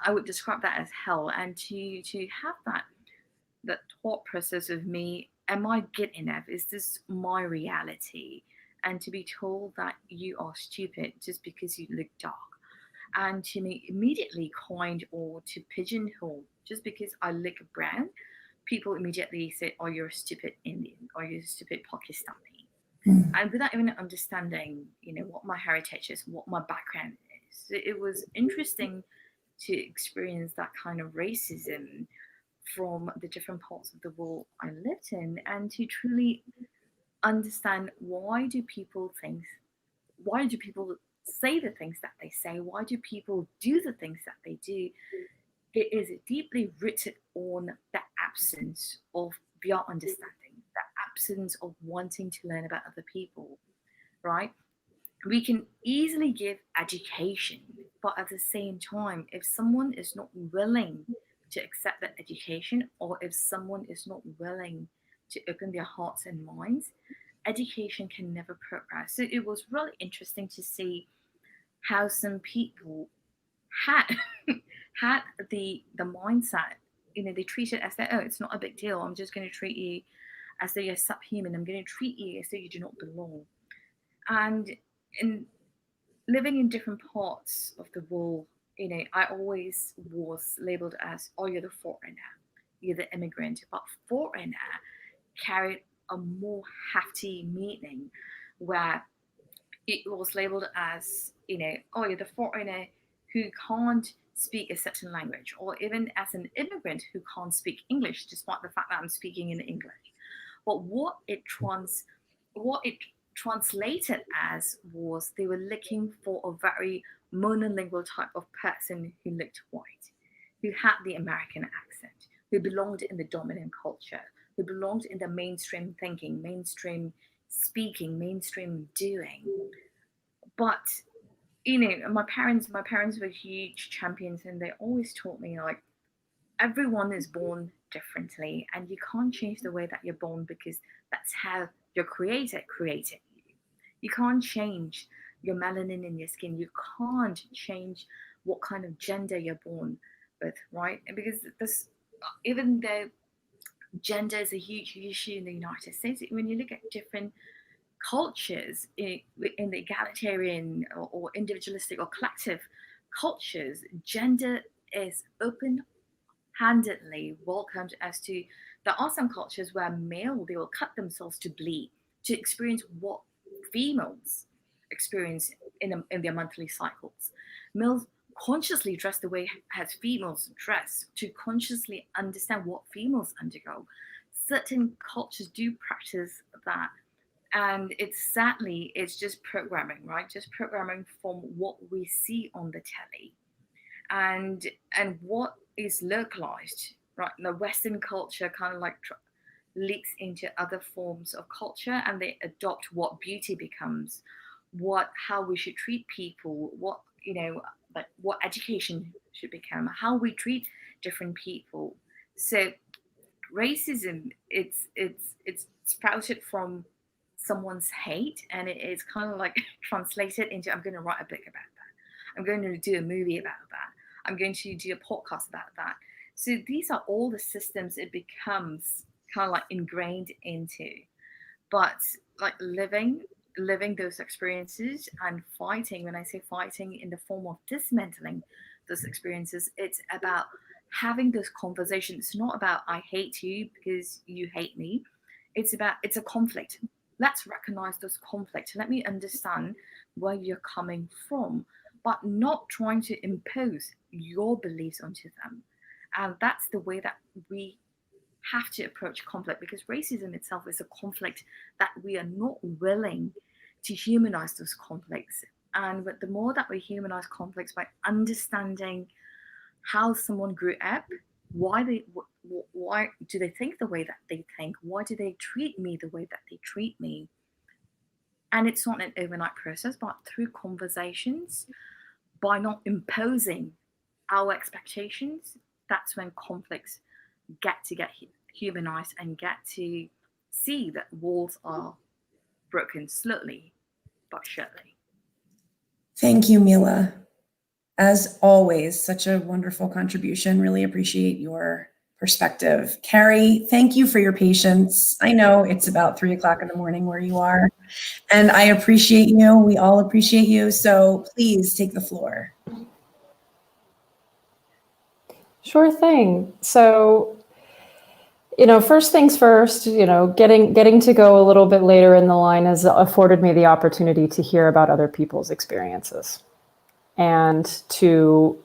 I would describe that as hell. And to have that thought process of me, am I good enough? Is this my reality? And to be told that you are stupid just because you look dark, and to me immediately coined or to pigeonhole just because I look brown, people immediately say, "Oh, you're a stupid Indian," or "You're a stupid Pakistani," and without even understanding, what my heritage is, what my background is. It was interesting to experience that kind of racism from the different parts of the world I lived in, and to truly understand why do people say the things that they say, why do people do the things that they do. It is deeply rooted on the absence of their understanding, the absence of wanting to learn about other people, right? We can easily give education, but at the same time, if someone is not willing to accept that education, or if someone is not willing to open their hearts and minds, education can never progress. So it was really interesting to see how some people had had the mindset, they treat it as that, oh, it's not a big deal. I'm just going to treat you as though you're subhuman. I'm going to treat you as though you do not belong. And in living in different parts of the world, I always was labeled as, oh, you're the foreigner, you're the immigrant. But foreigner carried a more hefty meaning, where it was labeled as, oh, you're the foreigner who can't speak a certain language, or even as an immigrant who can't speak English, despite the fact that I'm speaking in English. But what it translated as was they were looking for a very monolingual type of person who looked white, who had the American accent, who belonged in the dominant culture, who belonged in the mainstream thinking, mainstream speaking, mainstream doing. But my parents were huge champions, and they always taught me, like, everyone is born differently, and you can't change the way that you're born, because that's how your creator created you. You can't change your melanin in your skin. You can't change what kind of gender you're born with, right? Because even though gender is a huge issue in the United States, when you look at different cultures in the egalitarian or individualistic or collective cultures, gender is open-handedly welcomed. As to, there are some cultures where they will cut themselves to bleed to experience what females experience in their monthly cycles. Males consciously dress the way as females dress to consciously understand what females undergo. Certain cultures do practice that. And it's just programming, right? Just programming from what we see on the telly, and what is localized, right? The Western culture kind of like leaks into other forms of culture, and they adopt what beauty becomes, how we should treat people, what education should become, how we treat different people. So racism, it's sprouted from someone's hate, and it is kind of like translated into, I'm going to write a book about that, I'm going to do a movie about that, I'm going to do a podcast about that. So these are all the systems it becomes kind of like ingrained into. But like living those experiences and fighting, when I say fighting in the form of dismantling those experiences, it's about having those conversations. It's not about I hate you because you hate me. It's a conflict. Let's recognize those conflicts. Let me understand where you're coming from, but not trying to impose your beliefs onto them. And that's the way that we have to approach conflict, because racism itself is a conflict that we are not willing to humanize those conflicts. And but the more that we humanize conflicts by understanding how someone grew up, why do they think the way that they think, why do they treat me the way that they treat me, and it's not an overnight process, but through conversations, by not imposing our expectations, that's when conflicts get humanized and get to see that walls are broken slowly but surely. Thank you, Mila. As always, such a wonderful contribution. Really appreciate your perspective. Carrie, thank you for your patience. I know it's about 3 o'clock in the morning where you are, and I appreciate you. We all appreciate you. So please take the floor. Sure thing. So, first things first, getting to go a little bit later in the line has afforded me the opportunity to hear about other people's experiences and to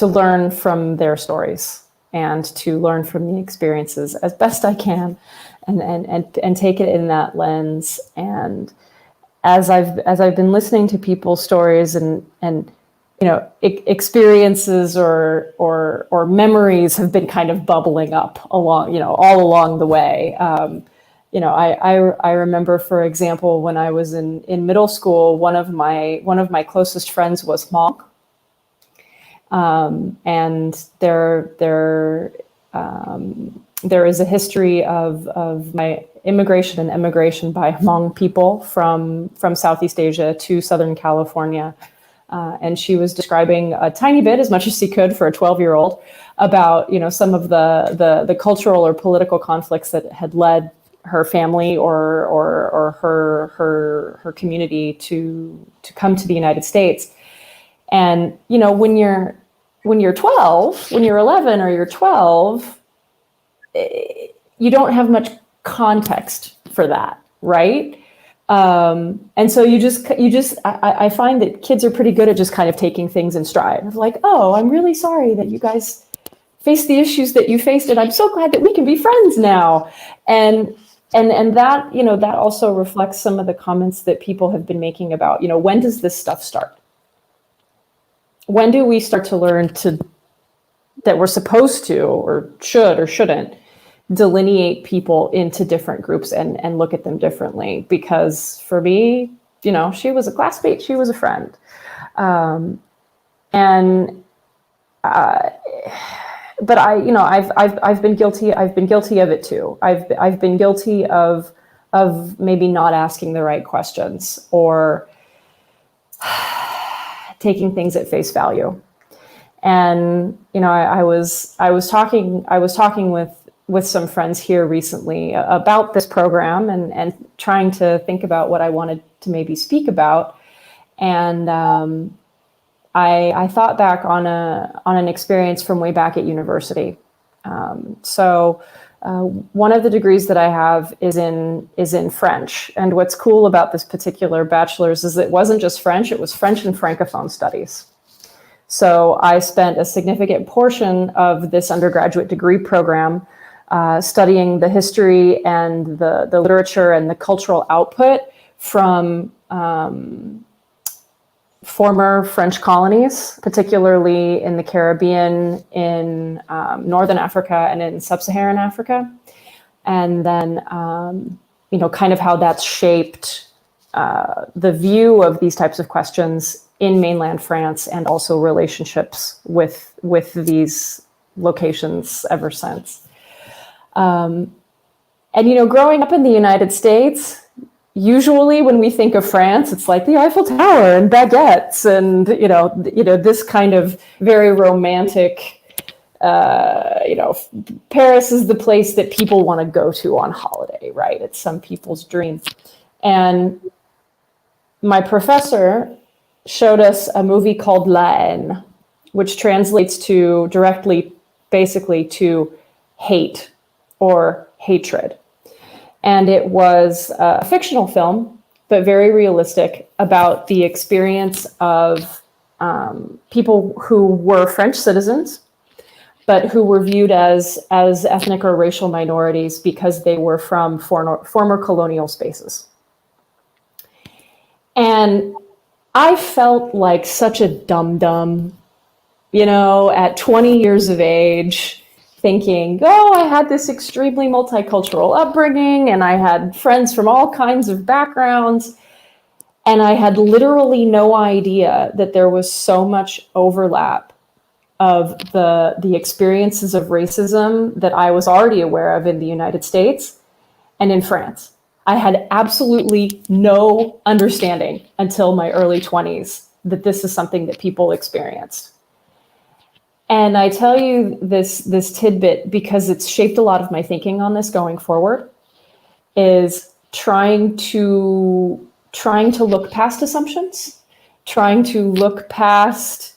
learn from their stories and to learn from the experiences as best I can and take it in that lens. And as I've been listening to people's stories and experiences or memories have been kind of bubbling up along, all along the way. I remember, for example, when I was in middle school, one of my closest friends was Hmong. And there is a history of my immigration and emigration by Hmong people from Southeast Asia to Southern California. And she was describing a tiny bit, as much as she could for a 12-year-old, about some of the cultural or political conflicts that had led her family or her community to come to the United States. And when you're 12, when you're 11 or you're 12, you don't have much context for that, right? And so I find that kids are pretty good at just kind of taking things in stride of like, oh, I'm really sorry that you guys faced the issues that you faced, and I'm so glad that we can be friends now. And that, that also reflects some of the comments that people have been making about, when does this stuff start? When do we start to learn that we're supposed to, or should or shouldn't, delineate people into different groups and look at them differently? Because for me, she was a classmate, she was a friend. But I've been guilty of it too. I've been guilty of maybe not asking the right questions or taking things at face value. And I was talking with some friends here recently about this program and trying to think about what I wanted to maybe speak about. And I thought back on an experience from way back at university. So one of the degrees that I have is in French. And what's cool about this particular bachelor's is it wasn't just French, it was French and Francophone studies. So I spent a significant portion of this undergraduate degree program studying the history and the literature and the cultural output from former French colonies, particularly in the Caribbean, in Northern Africa, and in Sub-Saharan Africa. And then, kind of how that's shaped the view of these types of questions in mainland France, and also relationships with these locations ever since. And growing up in the United States, usually when we think of France, it's like the Eiffel Tower and baguettes and, this kind of very romantic, Paris is the place that people want to go to on holiday, right? It's some people's dream. And my professor showed us a movie called La Haine, which translates to directly, basically, to hate or hatred. And it was a fictional film, but very realistic, about the experience of people who were French citizens, but who were viewed as ethnic or racial minorities because they were from former colonial spaces. And I felt like such a dum-dum, at 20 years of age, thinking, I had this extremely multicultural upbringing and I had friends from all kinds of backgrounds. And I had literally no idea that there was so much overlap of the experiences of racism that I was already aware of in the United States and in France. I had absolutely no understanding until my early 20s that this is something that people experience. And I tell you this tidbit because it's shaped a lot of my thinking on this going forward, is trying to look past assumptions, trying to look past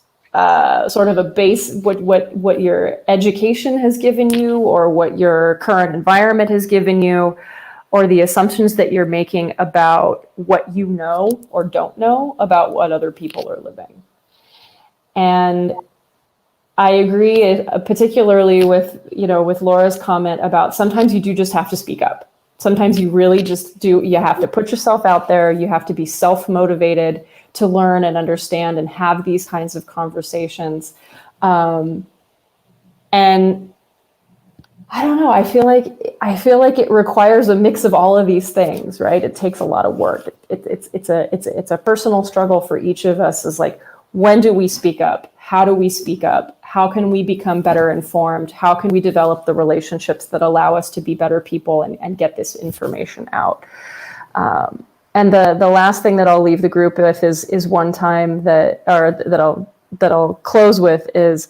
sort of a base, what your education has given you, or what your current environment has given you, or the assumptions that you're making about what you know or don't know about what other people are living. And I agree, particularly with Laura's comment about sometimes you do just have to speak up. Sometimes you really just do, you have to put yourself out there, you have to be self-motivated to learn and understand and have these kinds of conversations. And I don't know, I feel like it requires a mix of all of these things, right? It takes a lot of work. It's a personal struggle for each of us, is like, when do we speak up? How do we speak up? How can we become better informed? How can we develop the relationships that allow us to be better people and get this information out? And the last thing that I'll leave the group with is one time that I'll close with is,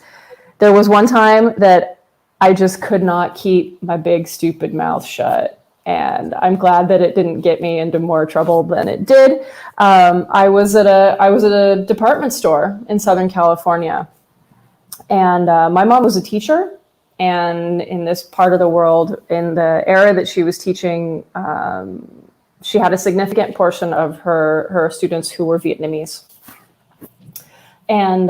there was one time that I just could not keep my big stupid mouth shut. And I'm glad that it didn't get me into more trouble than it did. I was at a department store in Southern California, and my mom was a teacher. And in this part of the world, in the era that she was teaching, she had a significant portion of her students who were Vietnamese. And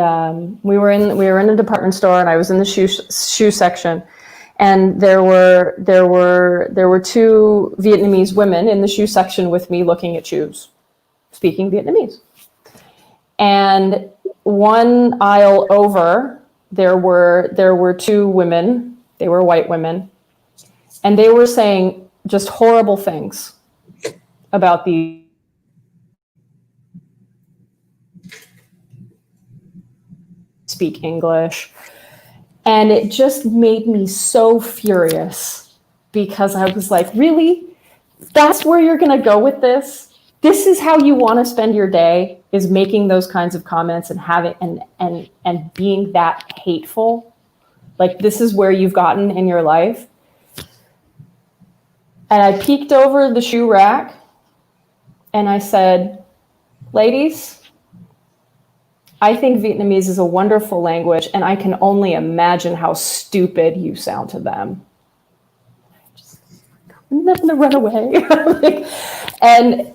we were in a department store, and I was in the shoe section. And there were two Vietnamese women in the shoe section with me looking at shoes, speaking Vietnamese. And one aisle over, there were two women, they were white women, and they were saying just horrible things about the speak English. And it just made me so furious, because I was like, really? That's where you're going to go with this? This is how you want to spend your day, is making those kinds of comments and having and being that hateful? Like, this is where you've gotten in your life? And I peeked over the shoe rack and I said, ladies, I think Vietnamese is a wonderful language, and I can only imagine how stupid you sound to them. I'm not gonna run away. And,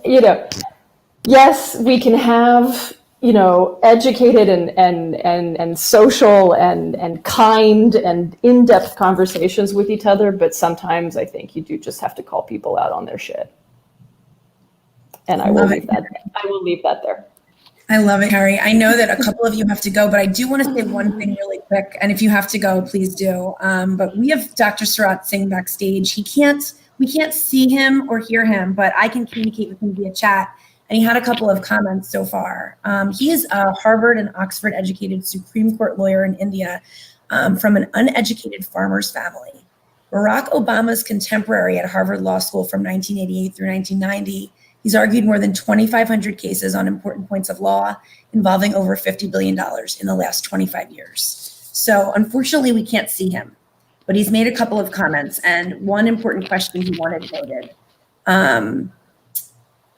yes, we can have, educated and social and kind and in-depth conversations with each other, but sometimes I think you do just have to call people out on their shit. And I will leave that there. I love it, Carrie. I know that a couple of you have to go, but I do want to say one thing really quick. And if you have to go, please do. But we have Dr. Surat Singh backstage. We can't see him or hear him, but I can communicate with him via chat. And he had a couple of comments so far. He is a Harvard and Oxford educated Supreme Court lawyer in India, from an uneducated farmer's family. Barack Obama's contemporary at Harvard Law School from 1988 through 1990. He's argued more than 2,500 cases on important points of law involving over $50 billion in the last 25 years. So unfortunately, we can't see him, but he's made a couple of comments. And one important question he wanted noted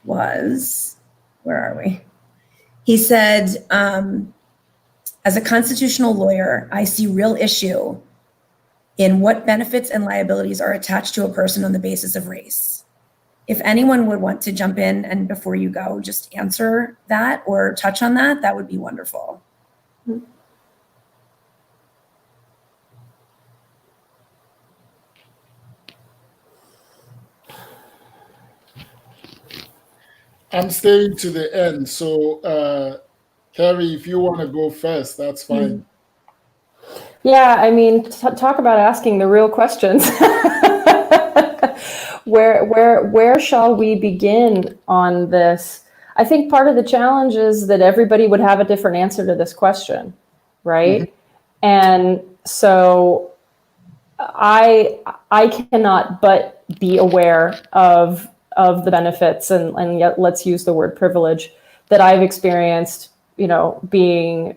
was, where are we? He said, as a constitutional lawyer, I see real issue in what benefits and liabilities are attached to a person on the basis of race. If anyone would want to jump in and before you go, just answer that or touch on that, that would be wonderful. I'm staying to the end. So, Carrie, if you want to go first, that's fine. Yeah, I mean, talk about asking the real questions. Where shall we begin on this? I think part of the challenge is that everybody would have a different answer to this question, right? Mm-hmm. And so I cannot but be aware of the benefits and yet let's use the word privilege that I've experienced being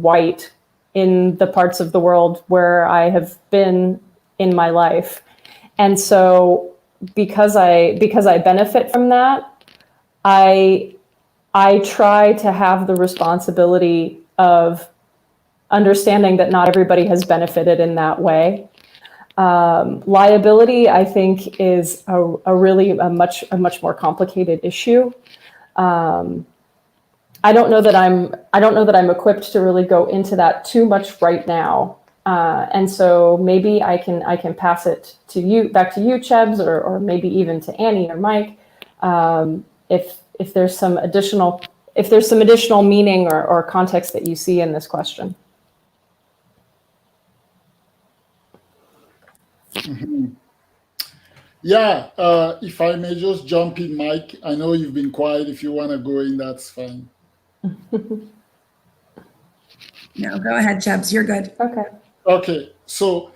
white in the parts of the world where I have been in my life. And so because I benefit from that, I try to have the responsibility of understanding that not everybody has benefited in that way. Liability, I think, is a much more complicated issue. I don't know that I'm equipped to really go into that too much right now. And so maybe I can pass it to you, back to you, Chebs, or maybe even to Annie or Mike, if there's some additional meaning or context that you see in this question. Mm-hmm. Yeah, if I may just jump in, Mike. I know you've been quiet. If you want to go in, that's fine. No, go ahead, Chebs. You're good. Okay. So,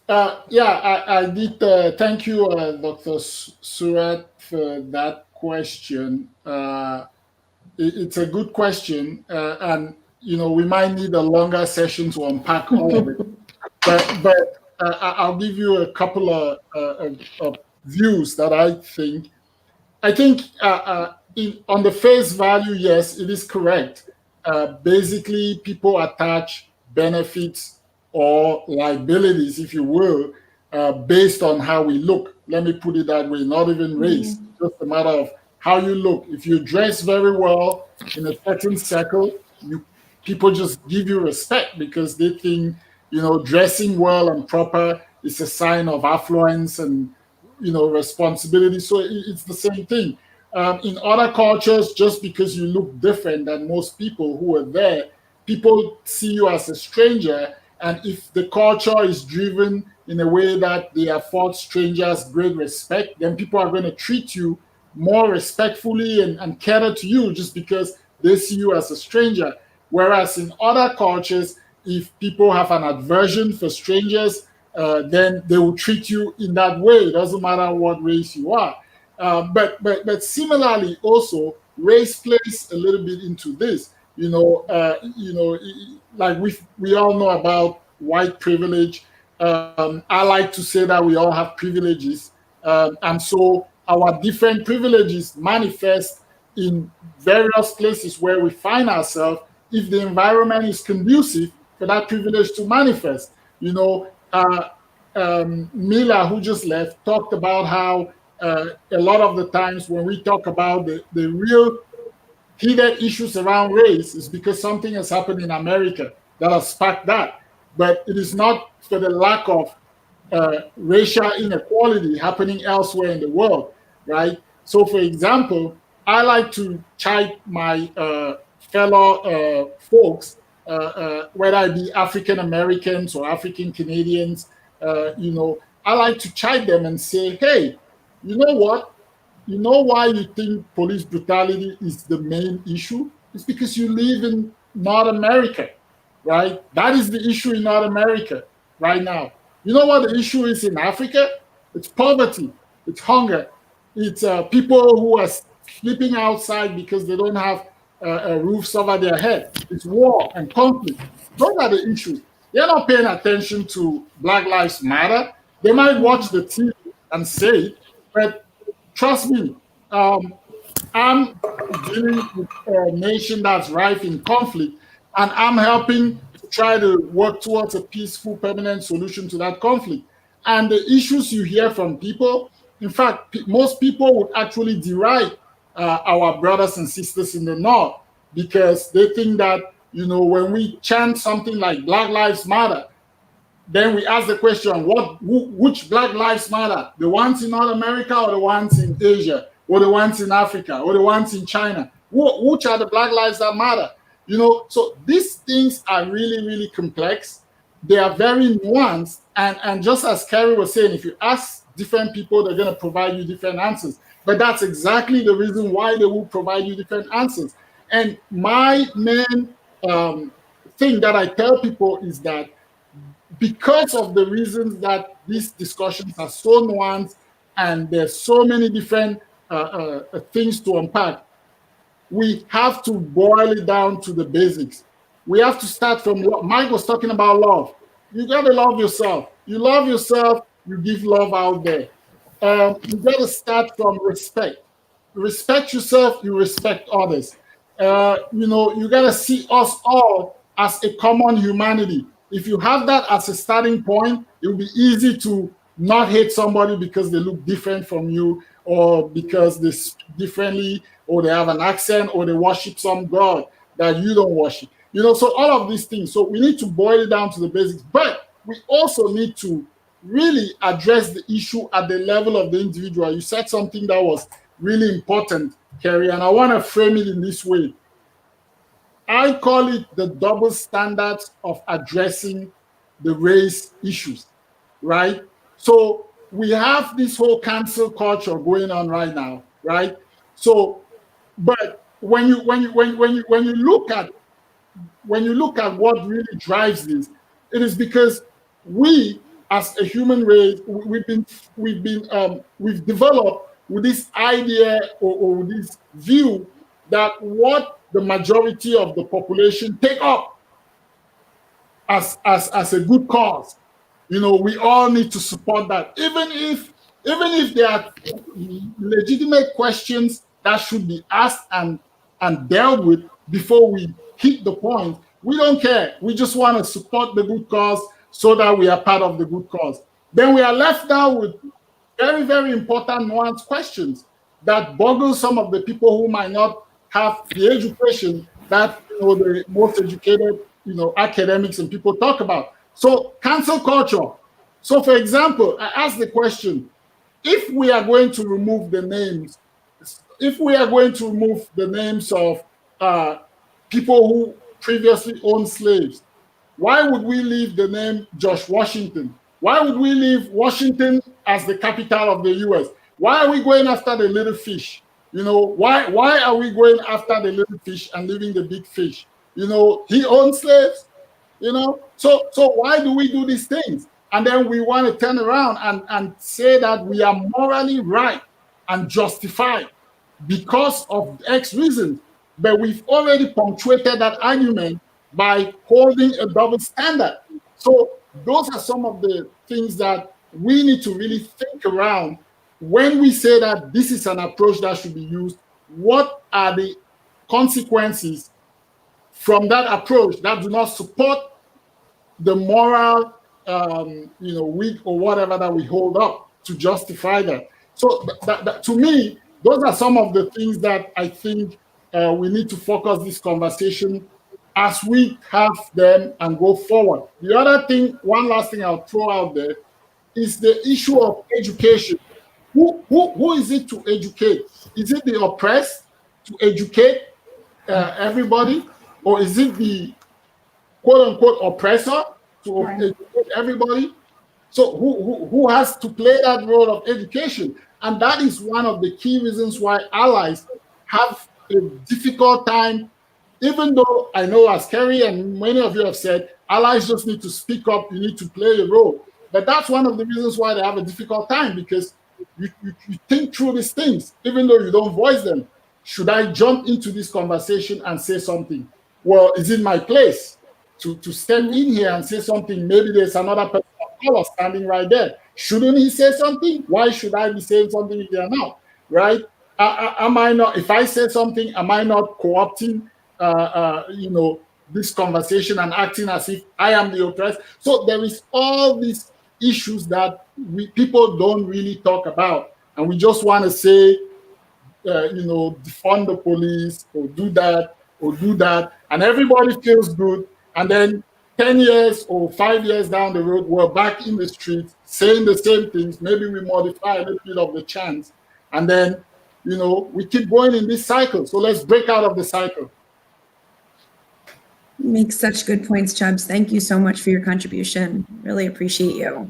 I did. Thank you, Dr. Surat, for that question. It's a good question, and we might need a longer session to unpack all of it. But I'll give you a couple of views that I think. On the face value, yes, it is correct. Basically, people attach benefits or liabilities, if you will, based on how we look. Let me put it that way, not even race, just a matter of how you look. If you dress very well in a certain circle, people just give you respect because they think, dressing well and proper is a sign of affluence and, responsibility. So it's the same thing. In other cultures, just because you look different than most people who are there, people see you as a stranger. And if the culture is driven in a way that they afford strangers great respect, then people are going to treat you more respectfully and cater to you just because they see you as a stranger. Whereas in other cultures, if people have an aversion for strangers, then they will treat you in that way. It doesn't matter what race you are. But similarly, also race plays a little bit into this. Like we all know about white privilege. I like to say that we all have privileges, and so our different privileges manifest in various places where we find ourselves. If the environment is conducive for that privilege to manifest, Mila, who just left, talked about how a lot of the times when we talk about the real heated issues around race is because something has happened in America that has sparked that. But it is not for the lack of racial inequality happening elsewhere in the world, right? So, for example, I like to chide my fellow folks, whether it be African Americans or African Canadians, I like to chide them and say, hey, you know what? You know why you think police brutality is the main issue? It's because you live in North America, right? That is the issue in North America right now. You know what the issue is in Africa? It's poverty, it's hunger, it's people who are sleeping outside because they don't have roofs over their head. It's war and conflict. Those are the issues. They're not paying attention to Black Lives Matter. They might watch the TV and say it, but trust me, I'm dealing with a nation that's rife in conflict, and I'm helping to try to work towards a peaceful, permanent solution to that conflict. And the issues you hear from people, in fact, most people would actually deride our brothers and sisters in the North because they think that, when we chant something like Black Lives Matter, then we ask the question, which Black Lives Matter? The ones in North America or the ones in Asia or the ones in Africa or the ones in China? Which are the Black Lives that matter? So these things are really, really complex. They are very nuanced. And just as Carrie was saying, if you ask different people, they're going to provide you different answers. But that's exactly the reason why they will provide you different answers. And my main thing that I tell people is that because of the reasons that these discussions are so nuanced and there's so many different things to unpack, we have to boil it down to the basics. We have to start from what Mike was talking about, love. You got to love yourself. You love yourself, you give love out there. You got to start from respect. Respect yourself, you respect others. You got to see us all as a common humanity. If you have that as a starting point, it will be easy to not hate somebody because they look different from you, or because they speak differently, or they have an accent, or they worship some god that you don't worship. So all of these things. So we need to boil it down to the basics, but we also need to really address the issue at the level of the individual. You said something that was really important, Carrie, and I want to frame it in this way. I call it the double standards of addressing the race issues, right? So we have this whole cancel culture going on right now, right? So, but when you look at what really drives this, it is because we, as a human race, we've developed with this idea or this view that what the majority of the population take up as a good cause, we all need to support that, even if there are legitimate questions that should be asked and dealt with before we hit the point. We don't care. We just want to support the good cause so that we are part of the good cause. Then we are left now with very, very important nuanced questions that boggle some of the people who might not have the education that the most educated academics and people talk about. So cancel culture. So for example, I asked the question, if we are going to remove the names, of people who previously owned slaves, why would we leave the name George Washington? Why would we leave Washington as the capital of the US? Why are we going after the little fish? Why are we going after the little fish and leaving the big fish? He owned slaves, So why do we do these things? And then we want to turn around and say that we are morally right and justified because of X reasons. But we've already punctuated that argument by holding a double standard. So those are some of the things that we need to really think around when we say that this is an approach that should be used. What are the consequences from that approach that do not support the moral, weak or whatever that we hold up to justify that? So that, to me, those are some of the things that I think we need to focus this conversation as we have them and go forward. The other thing, one last thing I'll throw out there, is the issue of education. Who is it to educate? Is it the oppressed to educate everybody? Or is it the quote-unquote oppressor to educate everybody? So who has to play that role of education? And that is one of the key reasons why allies have a difficult time, even though I know, as Carrie and many of you have said, allies just need to speak up, you need to play a role. But that's one of the reasons why they have a difficult time, because you think through these things, even though you don't voice them. Should I jump into this conversation and say something? Well, is it my place to step in here and say something? Maybe there's another person of color standing right there. Shouldn't he say something? Why should I be saying something if they're not? Right? Am I not? If I say something, am I not co-opting, this conversation and acting as if I am the oppressed? So there is all these issues that people don't really talk about, and we just want to say, defund the police or do that, and everybody feels good, and then 10 years or 5 years down the road, we're back in the streets saying the same things. Maybe we modify a little bit of the chants, and then we keep going in this cycle. So let's break out of the cycle. You make such good points, Chubbs. Thank you so much for your contribution. Really appreciate you.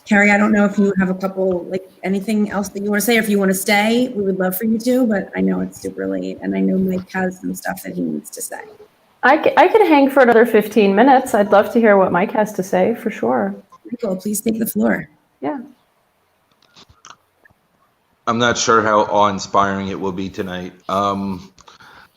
Carrie, I don't know if you have a couple, anything else that you want to say, or if you want to stay, we would love for you to, but I know it's super late, and I know Mike has some stuff that he needs to say. I could hang for another 15 minutes. I'd love to hear what Mike has to say, for sure. Michael, please take the floor. Yeah. I'm not sure how awe-inspiring it will be tonight.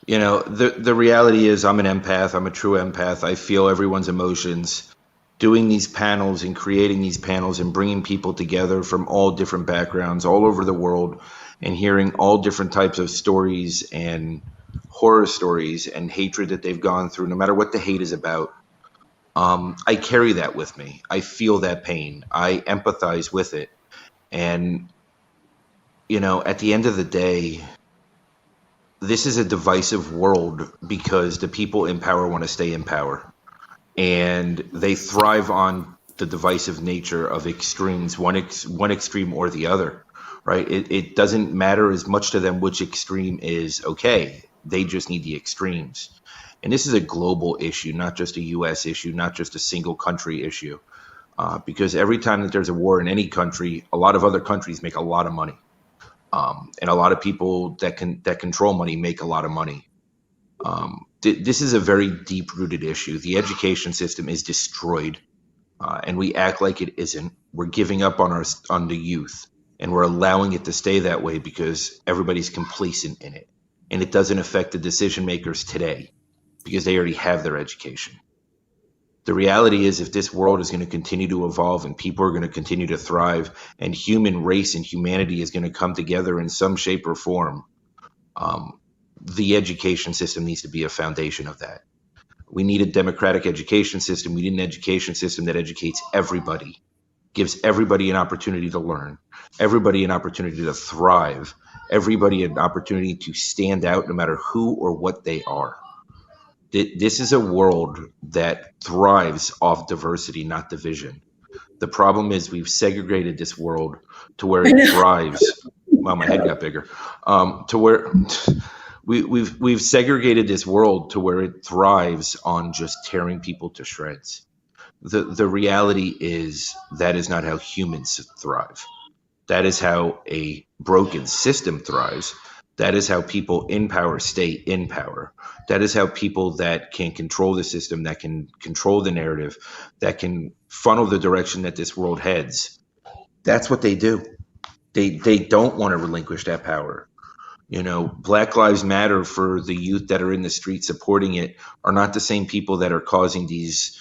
You know, the reality is I'm an empath. I'm a true empath. I feel everyone's emotions. Doing these panels and creating these panels and bringing people together from all different backgrounds all over the world and hearing all different types of stories and horror stories and hatred that they've gone through, no matter what the hate is about. I carry that with me. I feel that pain. I empathize with it. And, you know, at the end of the day, this is a divisive world because the people in power want to stay in power. And they thrive on the divisive nature of extremes, one extreme or the other, right? It doesn't matter as much to them which extreme is okay. They just need the extremes. And this is a global issue, not just a U.S. issue, not just a single country issue. Because every time that there's a war in any country, a lot of other countries make a lot of money. And a lot of people that control money make a lot of money. This is a very deep-rooted issue. The education system is destroyed, and we act like it isn't. We're giving up on the youth, and we're allowing it to stay that way because everybody's complacent in it. And it doesn't affect the decision makers today because they already have their education. The reality is if this world is going to continue to evolve and people are going to continue to thrive and human race and humanity is going to come together in some shape or form, the education system needs to be a foundation of that. We need a democratic education system. We need an education system that educates everybody, gives everybody an opportunity to learn, everybody an opportunity to thrive, everybody an opportunity to stand out no matter who or what they are. This is a world that thrives off diversity, not division. The problem is we've segregated this world to where it thrives. Wow, my head got bigger. To where we've segregated this world to where it thrives on just tearing people to shreds. The reality is that is not how humans thrive. That is how a broken system thrives. That is how people in power stay in power. That is how people that can control the system, that can control the narrative, that can funnel the direction that this world heads. That's what they do. They don't want to relinquish that power. You know, Black Lives Matter for the youth that are in the street supporting it are not the same people that are causing these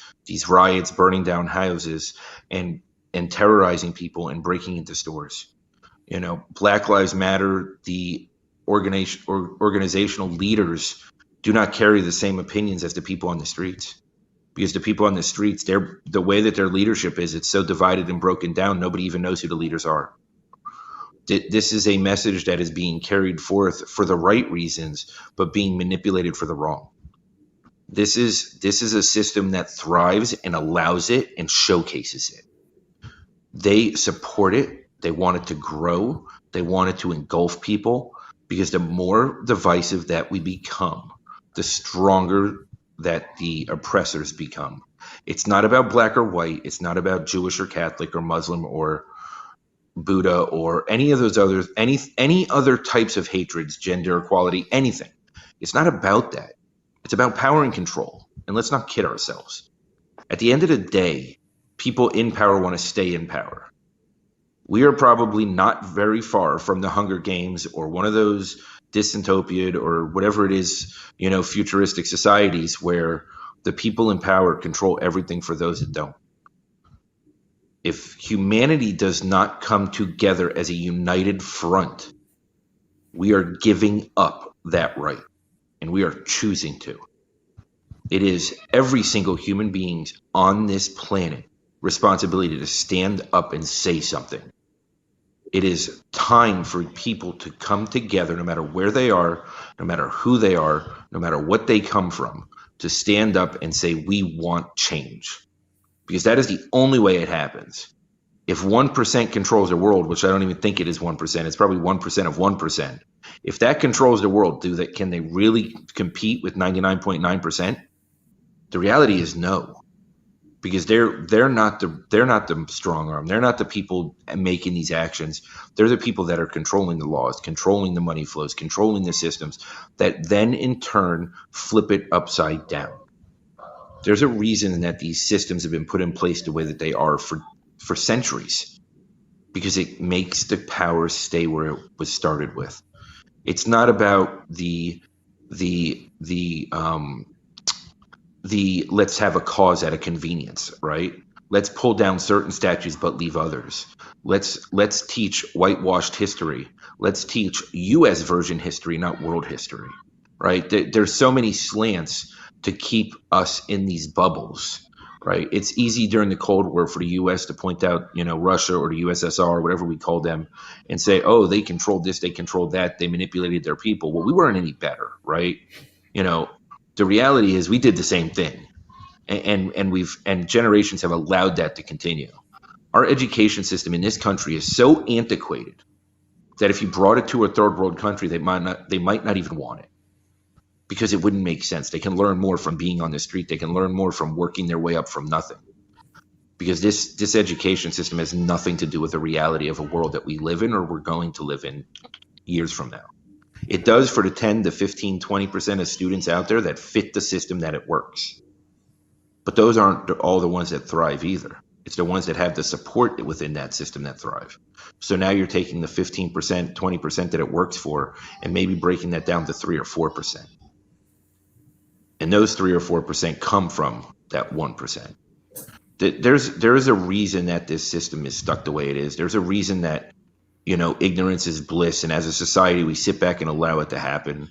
riots, burning down houses and terrorizing people and breaking into stores. You know, Black Lives Matter, the organizational leaders do not carry the same opinions as the people on the streets, because the people on the streets, the way that their leadership is, it's so divided and broken down, nobody even knows who the leaders are. This is a message that is being carried forth for the right reasons, but being manipulated for the wrong. This is a system that thrives and allows it and showcases it. They support it. They want it to grow. They want it to engulf people, because the more divisive that we become, the stronger that the oppressors become. It's not about black or white. It's not about Jewish or Catholic or Muslim or Buddha or any of those others, any other types of hatreds, gender equality, anything. It's not about that. It's about power and control. And let's not kid ourselves. At the end of the day, people in power want to stay in power. We are probably not very far from the Hunger Games or one of those dystopian or whatever it is, you know, futuristic societies where the people in power control everything for those that don't. If humanity does not come together as a united front, we are giving up that right, and we are choosing to. It is every single human being's on this planet responsibility to stand up and say something. It is time for people to come together, no matter where they are, no matter who they are, no matter what they come from, to stand up and say, we want change. Because that is the only way it happens. If 1% controls the world, which I don't even think it is 1%, it's probably 1% of 1%. If that controls the world, can they really compete with 99.9%? The reality is no. Because they're not the strong arm. They're not the people making these actions. They're the people that are controlling the laws, controlling the money flows, controlling the systems that then in turn flip it upside down. There's a reason that these systems have been put in place the way that they are for centuries, because it makes the power stay where it was started with. It's not about the the let's have a cause at a convenience, right? Let's pull down certain statues but leave others. Let's teach whitewashed history. Let's teach U.S. version history, not world history, right? There's so many slants to keep us in these bubbles, right? It's easy during the Cold War for the U.S. to point out, Russia or the USSR, or whatever we call them, and say, oh, they controlled this, they controlled that, they manipulated their people. Well, we weren't any better, right? The reality is we did the same thing, and generations have allowed that to continue. Our education system in this country is so antiquated that if you brought it to a third world country, they might not even want it, because it wouldn't make sense. They can learn more from being on the street. They can learn more from working their way up from nothing, because this education system has nothing to do with the reality of a world that we live in or we're going to live in years from now. It does for the 10 to 15, 20% of students out there that fit the system, that it works. But those aren't all the ones that thrive either. It's the ones that have the support within that system that thrive. So now you're taking the 15%, 20% that it works for, and maybe breaking that down to 3 or 4%. And those 3 or 4% come from that 1%. There's a reason that this system is stuck the way it is. There's a reason that, ignorance is bliss. And as a society, we sit back and allow it to happen.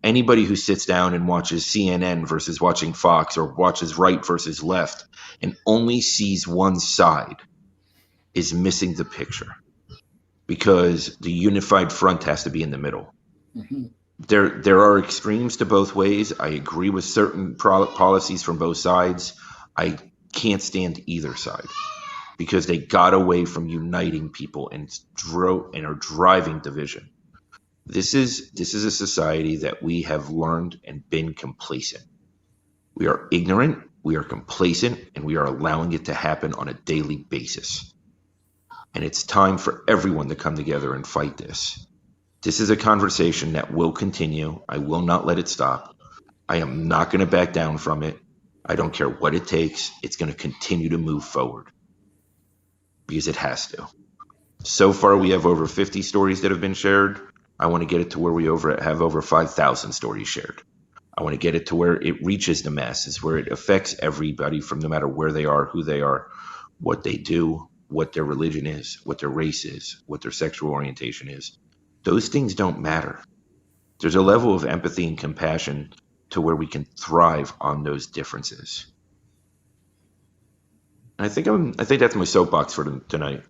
Anybody who sits down and watches CNN versus watching Fox, or watches right versus left, and only sees one side, is missing the picture, because the unified front has to be in the middle. Mm-hmm. There are extremes to both ways. I agree with certain policies from both sides. I can't stand either side, because they got away from uniting people and are driving division. This is a society that we have learned and been complacent. We are ignorant, we are complacent, and we are allowing it to happen on a daily basis. And it's time for everyone to come together and fight this. This is a conversation that will continue. I will not let it stop. I am not going to back down from it. I don't care what it takes. It's going to continue to move forward, because it has to. So far, we have over 50 stories that have been shared. I want to get it to where we have over 5,000 stories shared. I want to get it to where it reaches the masses, where it affects everybody, from no matter where they are, who they are, what they do, what their religion is, what their race is, what their sexual orientation is. Those things don't matter. There's a level of empathy and compassion to where we can thrive on those differences. And I think that's my soapbox for tonight.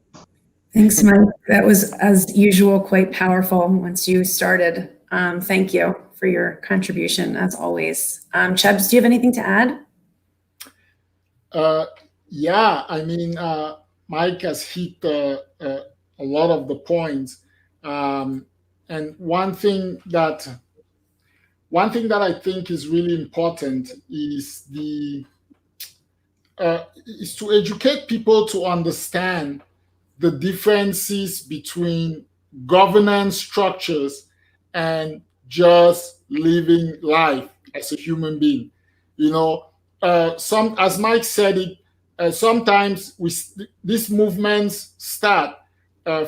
Thanks, Mike. That was, as usual, quite powerful once you started. Thank you for your contribution, as always. Chubbs, do you have anything to add? Yeah, I mean, Mike has hit a lot of the points. And one thing that I think is really important is is to educate people to understand the differences between governance structures and just living life as a human being. As Mike said it, sometimes these movements start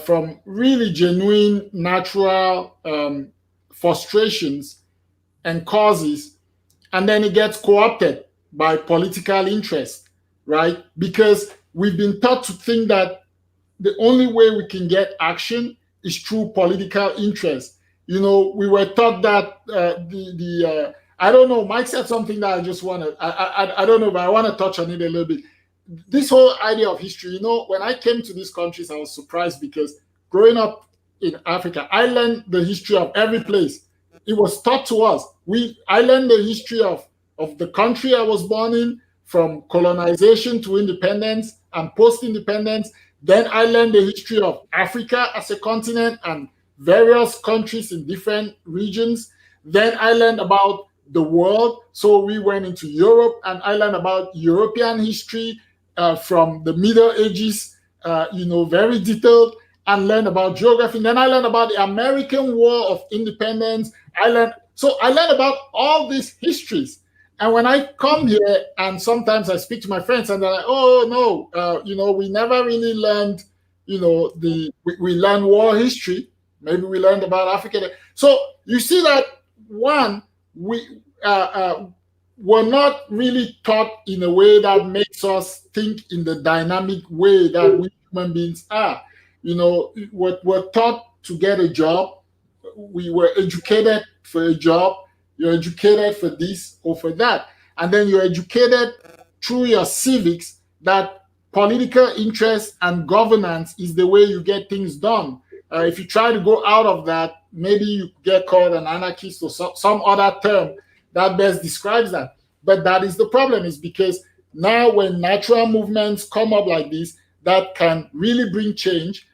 from really genuine, natural frustrations and causes, and then it gets co-opted by political interest, right? Because we've been taught to think that the only way we can get action is through political interest. We were taught that I don't know, Mike said something that I just want to, I don't know, but I want to touch on it a little bit. This whole idea of history, when I came to these countries, I was surprised, because growing up in Africa, I learned the history of every place. It was taught to us. I learned the history of the country I was born in, from colonization to independence and post-independence. Then I learned the history of Africa as a continent and various countries in different regions. Then I learned about the world. So we went into Europe, and I learned about European history from the Middle Ages, very detailed, and learned about geography. And then I learned about the American War of Independence. I learned about all these histories. And when I come here, and sometimes I speak to my friends, and they're like, "Oh no, we never really learned, we learned war history. Maybe we learned about Africa." So you see that one, we're not really taught in a way that makes us think in the dynamic way that we human beings are. You know, we're taught to get a job. We were educated for a job. You're educated for this or for that. And then you're educated through your civics that political interest and governance is the way you get things done. If you try to go out of that, maybe you get called an anarchist or some other term that best describes that. But that is the problem, is because now when natural movements come up like this that can really bring change,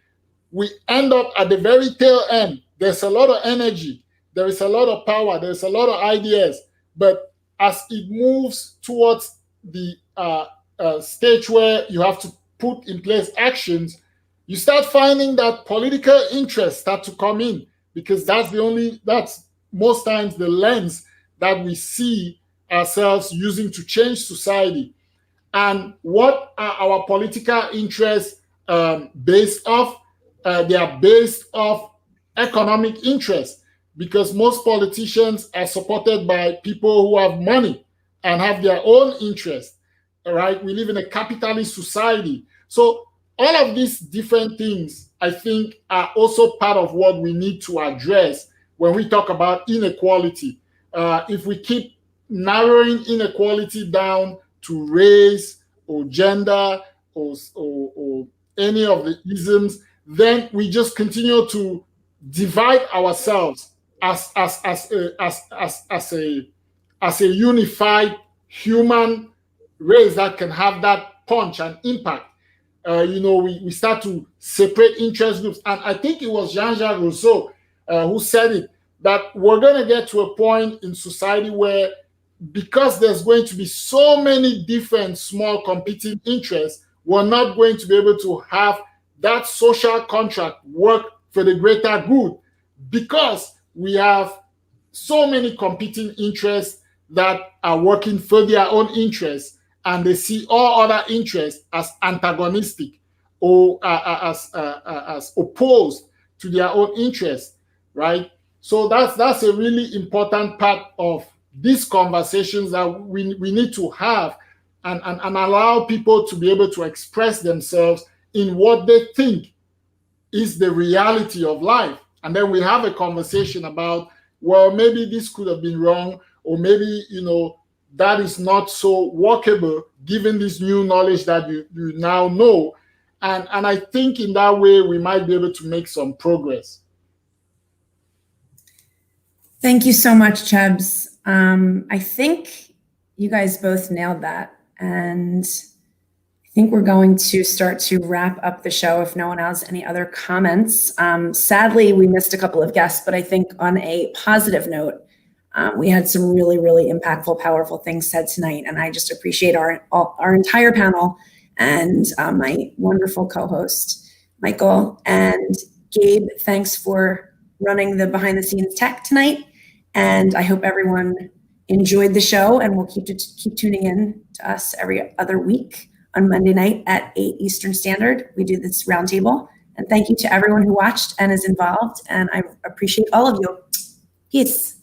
we end up at the very tail end. There's a lot of energy, there is a lot of power, there's a lot of ideas, but as it moves towards the stage where you have to put in place actions, you start finding that political interests start to come in, because that's most times the lens that we see ourselves using to change society. And what are our political interests based off? They are based off economic interests, because most politicians are supported by people who have money and have their own interests. All right, we live in a capitalist society. So all of these different things, I think, are also part of what we need to address when we talk about inequality. If we keep narrowing inequality down to race or gender or any of the isms, then we just continue to divide ourselves as a unified human race that can have that punch and impact. We start to separate interest groups. And I think it was Jean-Jacques Rousseau who said it, that we're going to get to a point in society where, because there's going to be so many different small competing interests, we're not going to be able to have that social contract work for the greater good, because we have so many competing interests that are working for their own interests, and they see all other interests as antagonistic or as opposed to their own interests, right? So that's a really important part of these conversations that we need to have, and allow people to be able to express themselves in what they think is the reality of life. And then we have a conversation about, well, maybe this could have been wrong, or maybe, that is not so workable given this new knowledge that you now know. And I think in that way, we might be able to make some progress. Thank you so much, Chubbs. I think you guys both nailed that. And I think we're going to start to wrap up the show if no one has any other comments. Sadly, we missed a couple of guests, but I think on a positive note, we had some really, really impactful, powerful things said tonight. And I just appreciate our entire panel and my wonderful co-host, Michael. And Gabe, thanks for running the behind the scenes tech tonight. And I hope everyone enjoyed the show, and we'll keep tuning in to us every other week on Monday night at 8 Eastern Standard. We do this roundtable. And thank you to everyone who watched and is involved. And I appreciate all of you. Peace.